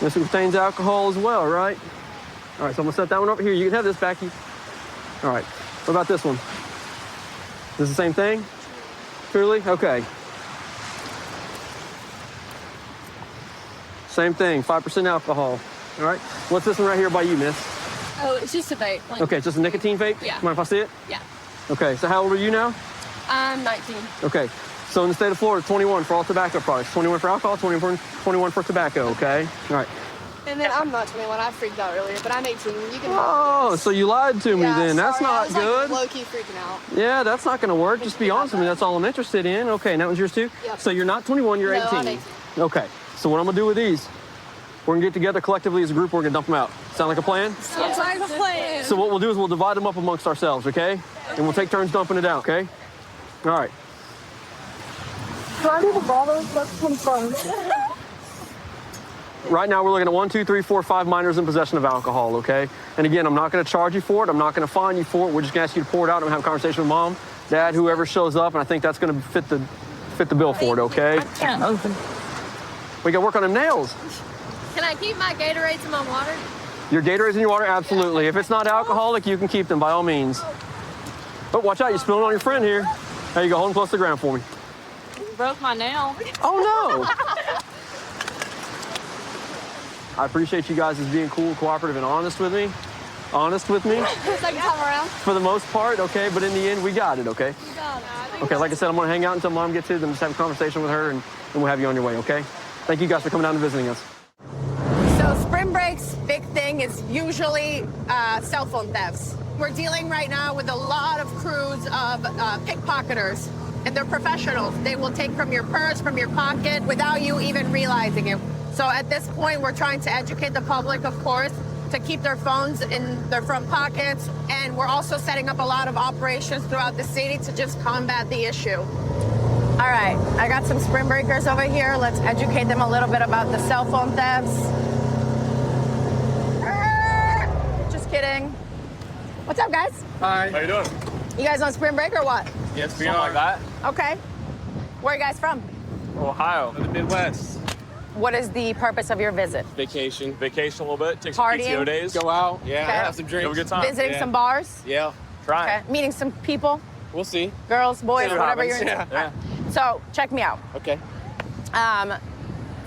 This one contains alcohol as well, right? All right, so I'm gonna set that one over here. You can have this, Becky. All right. What about this one? Is this the same thing? Truly? Okay. Same thing, 5% alcohol. All right. What's this one right here by you, miss? Oh, it's just a vape. Like, Okay, just a nicotine vape? Yeah. Mind if I see it? Yeah. Okay, so how old are you now? I'm 19. Okay, so in the state of Florida, 21 for all tobacco products, 21 for alcohol, 21 for tobacco, okay? All right. And then I'm not 21. I freaked out earlier, but I'm 18. You can. Oh, so you lied to me Yeah, then. That's sorry, I not was, good. Like, low-key freaking out. Yeah, that's not gonna work. Just be honest with me. That's all I'm interested in. Okay, and that one's yours too? Yep. So you're not 21, you're No, 18. I'm 18. Okay, so what I'm gonna do with these, we're gonna get together collectively as a group, we're gonna dump them out. Sound like a plan? Sounds like a plan. So what we'll do is we'll divide them up amongst ourselves, okay? And we'll take turns dumping it out, okay? All right. Do I need a bottle? That's some fun. Right now, we're looking at 1, 2, 3, 4, 5 minors in possession of alcohol, okay? And again, I'm not gonna charge you for it. I'm not gonna fine you for it. We're just gonna ask you to pour it out and have a conversation with mom, dad, whoever shows up, and I think that's gonna fit the bill for it, okay? I can't open. We gotta work on them nails. Can I keep my Gatorades in my water? Your Gatorades in your water, absolutely. If it's not alcoholic, you can keep them by all means. But watch out, you're spilling on your friend here. There you go, hold them close to the ground for me. Broke my nail. Oh no! I appreciate you guys as being cool, cooperative, and honest with me. Honest with me. Second time around. For the most part, okay, but in the end, we got it, okay? You got it. Okay, like I said, I'm gonna hang out until mom gets here, then just have a conversation with her, and we'll have you on your way, okay? Thank you guys for coming down and visiting us. So spring break's big thing is usually cell phone thefts. We're dealing right now with a lot of crews of pickpocketers, and they're professionals. They will take from your purse, from your pocket, without you even realizing it. So at this point, we're trying to educate the public, of course, to keep their phones in their front pockets, and we're also setting up a lot of operations throughout the city to just combat the issue. All right, I got some spring breakers over here. Let's educate them a little bit about the cell phone thefts. Just kidding. What's up, guys? Hi. How you doing? You guys on spring break or what? Yes, we are. Like that. Okay. Where are you guys from? Ohio. The Midwest. What is the purpose of your visit? Vacation. Vacation a little bit. Take some Partying? PTO days. Go out. Yeah. Okay. Have some drinks. Have a good time. Visiting some bars? Yeah. Try. Okay. Meeting some people? We'll see. Girls, boys, See what whatever you're happens. into. Yeah. All right. So check me out. Okay.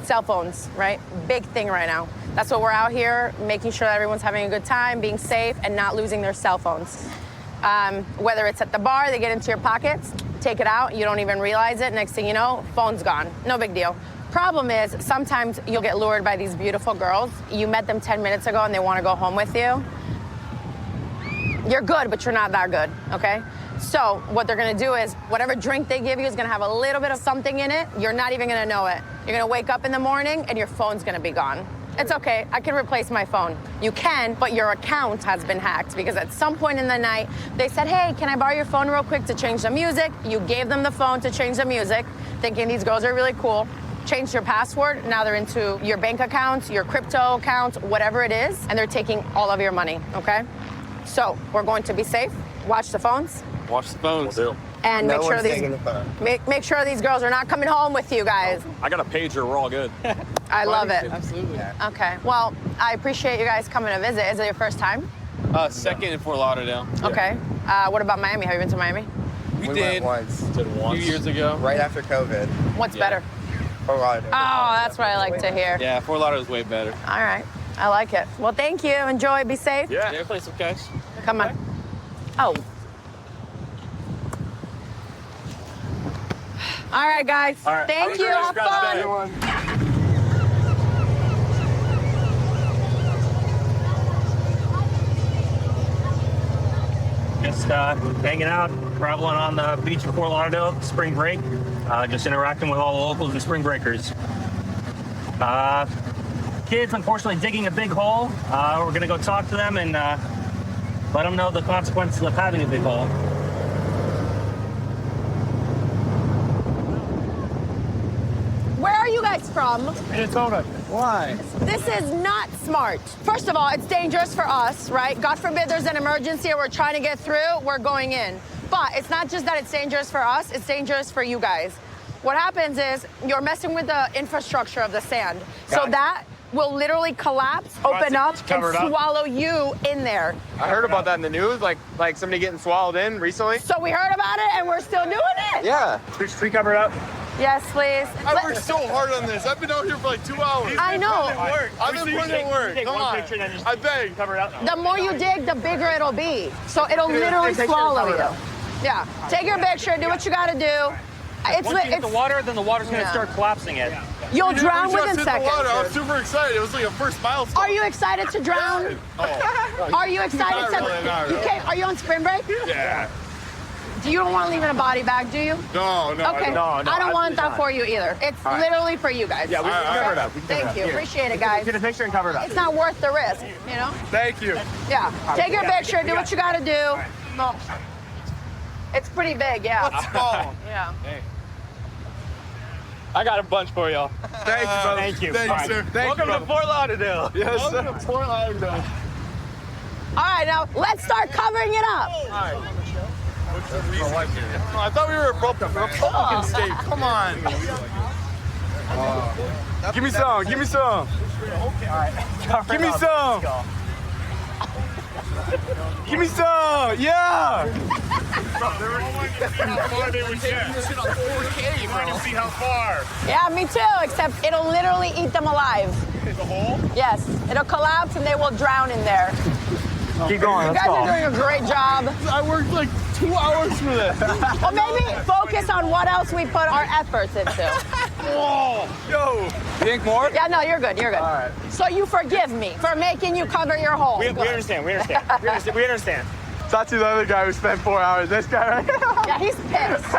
Cell phones, right? Big thing right now. That's what we're out here, making sure that everyone's having a good time, being safe, and not losing their cell phones. Whether it's at the bar, they get into your pockets, take it out, you don't even realize it. Next thing you know, phone's gone. No big deal. Problem is, sometimes you'll get lured by these beautiful girls. You met them 10 minutes ago and they want to go home with you. You're good, but you're not that good, okay? So what they're gonna do is whatever drink they give you is gonna have a little bit of something in it. You're not even gonna know it. You're gonna wake up in the morning and your phone's gonna be gone. It's okay, I can replace my phone. You can, but your account has been hacked because at some point in the night, they said, hey, can I borrow your phone real quick to change the music? You gave them the phone to change the music, thinking these girls are really cool. Changed your password, now they're into your bank accounts, your crypto accounts, whatever it is, and they're taking all of your money, okay? So we're going to be safe, watch the phones. Watch the phones. And No make sure one's these taking the phone. make sure these girls are not coming home with you guys. I got a pager. We're all good. I love it. Absolutely. Okay. Well, I appreciate you guys coming to visit. Is it your first time? Second in Fort Lauderdale. Okay. What about Miami? Have you been to Miami? We did once. Did once. A few years ago. Right after COVID. What's better? Fort Lauderdale. Oh, that's what I like to hear. Yeah, Fort Lauderdale's way better. All right. I like it. Well, thank you. Enjoy. Be safe. Yeah. Did I play some cash? Come on. Oh. All right, guys. All right. Thank you. Have fun. Just hanging out, traveling on the beach of Fort Lauderdale, spring break. Just interacting with all the locals and spring breakers. Kids, unfortunately, digging a big hole. We're gonna go talk to them and let them know the consequences of having a big hole. Where are you guys from? Minnesota. Why? This is not smart. First of all, it's dangerous for us, right? God forbid there's an emergency or we're trying to get through, we're going in. But it's not just that it's dangerous for us, it's dangerous for you guys. What happens is you're messing with the infrastructure of the sand. So that will literally collapse, open up, and swallow you in there. I heard about that in the news, like somebody getting swallowed in recently. So we heard about it and we're still doing it? Yeah. Tree covered up. Yes, please. I worked so hard on this. I've been out here for like 2 hours. I know. I've been putting in work. Come on. I beg. Cover it up. The more you dig, the bigger it'll be. So it'll literally swallow you. Yeah. Take your picture, do what you gotta do. Once you hit the water, then the water's gonna start collapsing it. You'll drown We just within hit seconds. the water. I'm super excited. It was like a first milestone. Are you excited to drown? Are you excited to? Not really. Are you on spring break? Yeah. You don't want to leave in a body bag, do you? No. Okay. I don't want that for you either. It's literally for you guys. Yeah, we can cover it up. Thank you. Appreciate it, guys. Get a picture and cover it up. It's not worth the risk, you know? Thank you. Yeah. Take your picture, do what you gotta do. No. It's pretty big, yeah. Let's go. Yeah. I got a bunch for y'all. Thank you, brother. Thank you. Thank you, sir. Welcome to Fort Lauderdale. Yes, welcome to Fort Lauderdale. All right, now let's start covering it up. All right. I thought we were a Republican state. Come on. Give me some. Give me some. Give me some. Give me some. Yeah. See how far. Yeah, me too, except it'll literally eat them alive. The hole? Yes, it'll collapse and they will drown in there. Keep going. You guys are doing a great job. I worked like 2 hours for this. Well, maybe focus on what else we put our efforts into. Whoa. Yo. You think more? Yeah, no, you're good. You're good. All right. So you forgive me for making you cover your hole. We understand. We understand. We understand. Talk to the other guy who spent 4 hours. This guy right here. Yeah, he's pissed.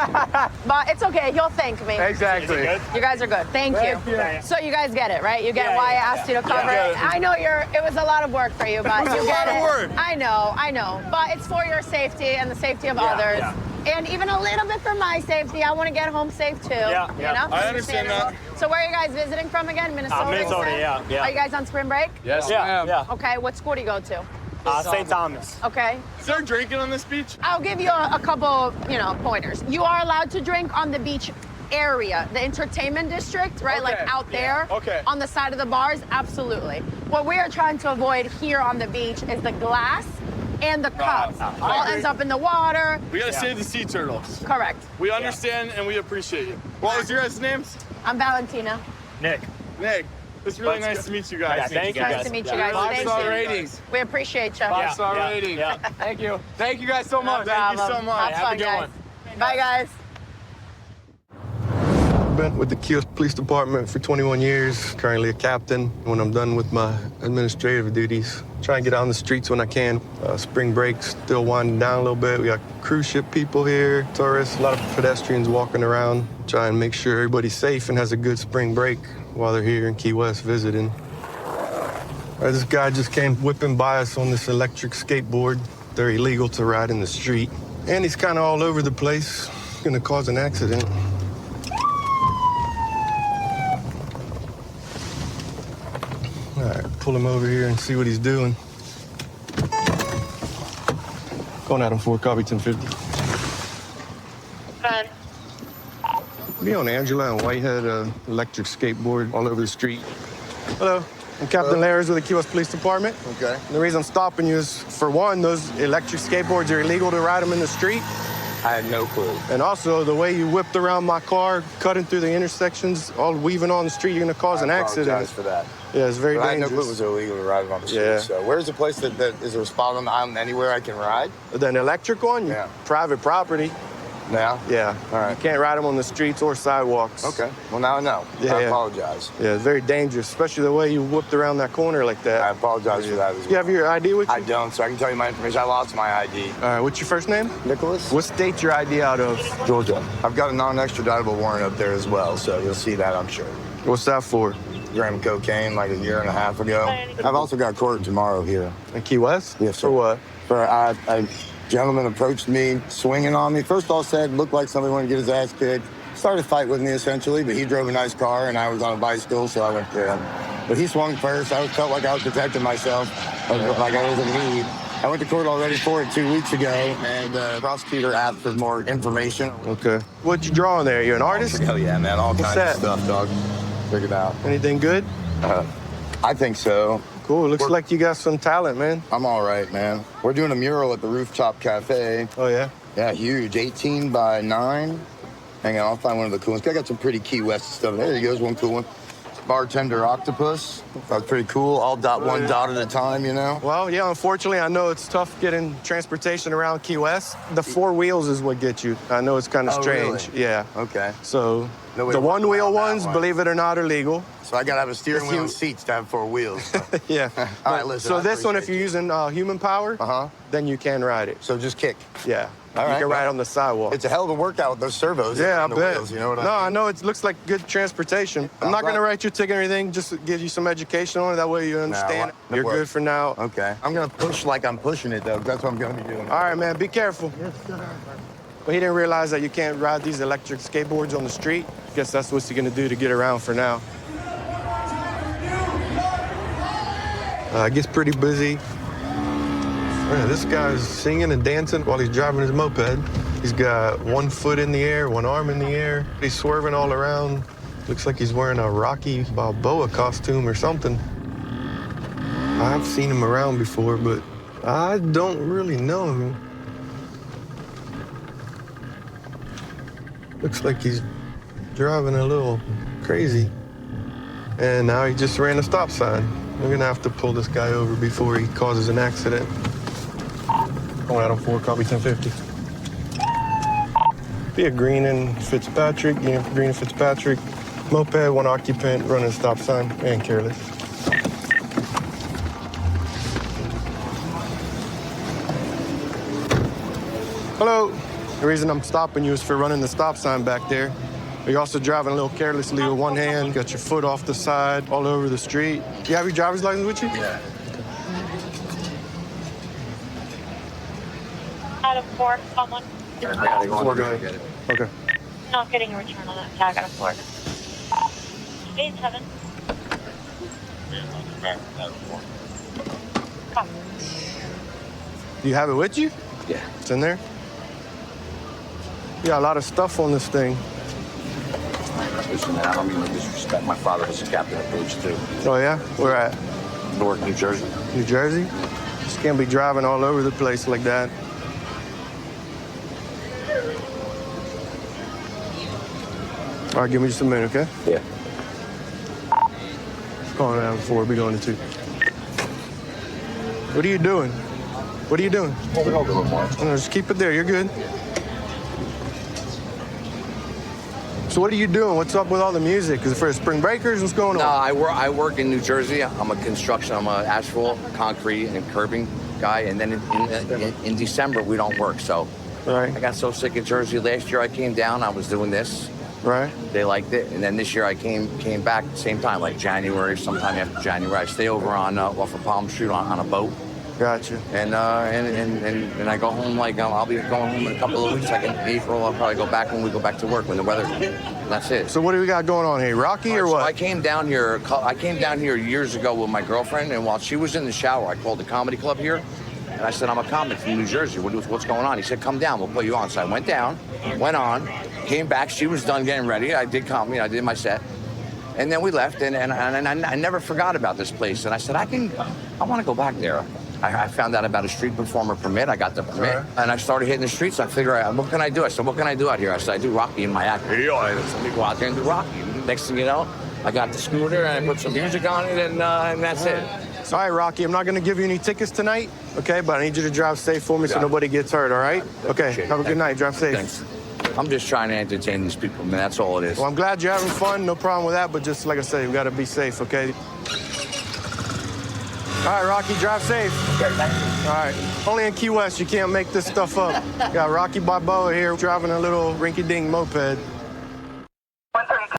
But it's okay. He'll thank me. Exactly. You guys are good. Thank you. So you guys get it, right? You get why I asked you to cover it. I know it was a lot of work for you, but you get it. Work. I know. But it's for your safety and the safety of others. And even a little bit for my safety. I want to get home safe too. Yeah. You know? I understand that. So where are you guys visiting from again? Minnesota? Minnesota, yeah. Are you guys on spring break? Yes, ma'am. Yeah. Okay, what school do you go to? St. Thomas. Okay. Is there drinking on this beach? I'll give you a couple, pointers. You are allowed to drink on the beach area, the entertainment district, right? Like out there on the side of the bars, absolutely. What we are trying to avoid here on the beach is the glass and the cups. All ends up in the water. We gotta save the sea turtles. Correct. We understand and we appreciate you. What was your guys' names? I'm Valentina. Nick. It's really nice to meet you guys. Yeah, thank you Nice to meet you guys. Thank 5-star you. ratings. We appreciate you. 5-star rating. Yeah. Thank you. Thank you guys so much. No Thank you so problem. much. Have fun, a good guys. one. Bye, guys. been with the Kios Police Department for 21 years, currently a captain. When I'm done with my administrative duties, try and get out on the streets when I can. Spring break still winding down a little bit. We got cruise ship people here, tourists, a lot of pedestrians walking around. Try and make sure everybody's safe and has a good spring break while they're here in Key West visiting. This guy just came whipping by us on this electric skateboard. They're illegal to ride in the street. And he's kind of all over the place. Gonna cause an accident. All right, pull him over here and see what he's doing. Going at him for copy 1050. Be on Angela and Whitehead, electric skateboard all over the street. Hello, I'm Captain Lares with the Key West Police Department. Okay. And the reason I'm stopping you is, for one, those electric skateboards are illegal to ride them in the street. I had no clue. And also, the way you whipped around my car, cutting through the intersections, all weaving on the street, you're gonna cause an accident. I apologize for that. Yeah, it's very But dangerous. I had no clue it was illegal to ride on the street. Yeah. So where's the place that is there a spot on the island anywhere I can ride? An electric one? Yeah. Private property. Now? Yeah. All right. You can't ride them on the streets or sidewalks. Okay. Well, now I know. Yeah, I yeah. apologize. Yeah, it's very dangerous, especially the way you whipped around that corner like that. I apologize for that as well. You have your ID with you? I don't, so I can tell you my information. I lost my ID. All right, what's your first name? Nicholas. What state your ID out of? Georgia. I've got a non-extraditable warrant up there as well, so you'll see that, I'm sure. What's that for? Gram cocaine like a year and a half ago. I've also got court tomorrow here. In Key West? Yes, sir. For what? For a gentleman approached me, swinging on me. First all said, looked like somebody wanted to get his ass kicked. Started a fight with me, essentially, but he drove a nice car, and I was on a bicycle, so I went to him. But he swung first. I felt like I was protecting myself, like I was in need. I went to court already for it 2 weeks ago, and the prosecutor asked for more information. Okay. What'd you draw in there? You an artist? Hell yeah, man. All What's kinds that? of stuff, dog. Figured out. Anything good? I think so. Cool. Looks like you got some talent, man. I'm all right, man. We're doing a mural at the Rooftop Cafe. Oh, yeah? Yeah, huge. 18 by 9. Hang on, I'll find one of the cool ones. I got some pretty Key West stuff. There he goes, one cool one. Bartender octopus. That's pretty cool. All one dot at a time, you know? Well, yeah, unfortunately, I know it's tough getting transportation around Key West. The 4 wheels is what gets you. I know it's kind of Oh, strange. really? Yeah. Okay. So No way the to work one-wheel around that ones, one. believe it or not, are legal. So I gotta have a steering If wheel you- and seats to have 4 wheels. Yeah. All right, listen. So I this one, if appreciate you're using human power, then you can ride it. So just kick. Yeah. All you right, can ride well, on the sidewalk. It's a hell of a workout with those servos. Yeah, I and the bet. Wheels, you know what No, I mean? I know it looks like good transportation. I'm not glad- going to write you a ticket or anything, just to give you some education on it. That way you understand. that You're works. good for now. Okay. I'm gonna push like I'm pushing it, though. That's what I'm gonna be doing. All right, man, be careful. But he didn't realize that you can't ride these electric skateboards on the street. Guess that's what he's going to do to get around for now. It gets pretty busy. Yeah, this guy's singing and dancing while he's driving his moped. He's got 1 foot in the air, 1 arm in the air. He's swerving all around. Looks like he's wearing a Rocky Balboa costume or something. I've seen him around before, but I don't really know him. Looks like he's driving a little crazy. And now he just ran a stop sign. We're gonna have to pull this guy over before he causes an accident. Going out on 4, copy 1050. Be a Green and Fitzpatrick, Green and Fitzpatrick. Moped, 1 occupant, running a stop sign, and careless. Hello. The reason I'm stopping you is for running the stop sign back there. You're also driving a little carelessly with 1 hand, got your foot off the side, all over the street. You have your driver's license with you? Yeah. Out of 4, someone. 4, go ahead. Okay. Not getting a return on that tag out of 4. 8-7. Copy. Do you have it with you? Yeah. It's in there? You got a lot of stuff on this thing. Listen, man, I don't mean to disrespect. My father was a captain of police, too. Oh, yeah? Where at? Newark, New Jersey. New Jersey? Just can't be driving all over the place like that. All right, give me just a minute, okay? Yeah. Calling out before we go into 2. What are you doing? What are you doing? Hold it a little more. No, just keep it there. You're good. So what are you doing? What's up with all the music? Is it for the Spring Breakers? What's going on? No, I work in New Jersey. I'm a construction. I'm a asphalt, concrete, and curbing guy. And then in December we don't work. So I got so sick of Jersey. Last year I came down. I was doing this. Right. They liked it, and then this year I came back at the same time, like January, sometime after January. I stay over on off of Palm Street on a boat. Gotcha. And I go home like I'll be going home in a couple of weeks. Like in April, I'll probably go back when we go back to work when the weather. That's it. So what do we got going on here? Rocky or what? So I came down here. Years ago with my girlfriend, and while she was in the shower, I called the comedy club here, and I said I'm a comic from New Jersey. What's going on? He said come down. We'll put you on. So I went down, went on, came back. She was done getting ready. I did comedy. I did my set. And then we left, and I never forgot about this place. And I said, I want to go back there. I found out about a street performer permit. I got the permit, and I started hitting the streets. I figured out, what can I do? I said, what can I do out here? I said, I do Rocky in my act. I said, let me go out there and do Rocky. Next thing you know, I got the scooter, and I put some music on it, and that's it. All right, Rocky, I'm not going to give you any tickets tonight, okay? But I need you to drive safe for me so nobody gets hurt, all right? Okay, have a good night. Drive safe. Thanks. I'm just trying to entertain these people, man. That's all it is. Well, I'm glad you're having fun. No problem with that. But just like I said, we got to be safe, okay? All right, Rocky, drive safe. Okay, thank you. All right. Only in Key West, you can't make this stuff up. Got Rocky Balboa here driving a little rinky-dink moped.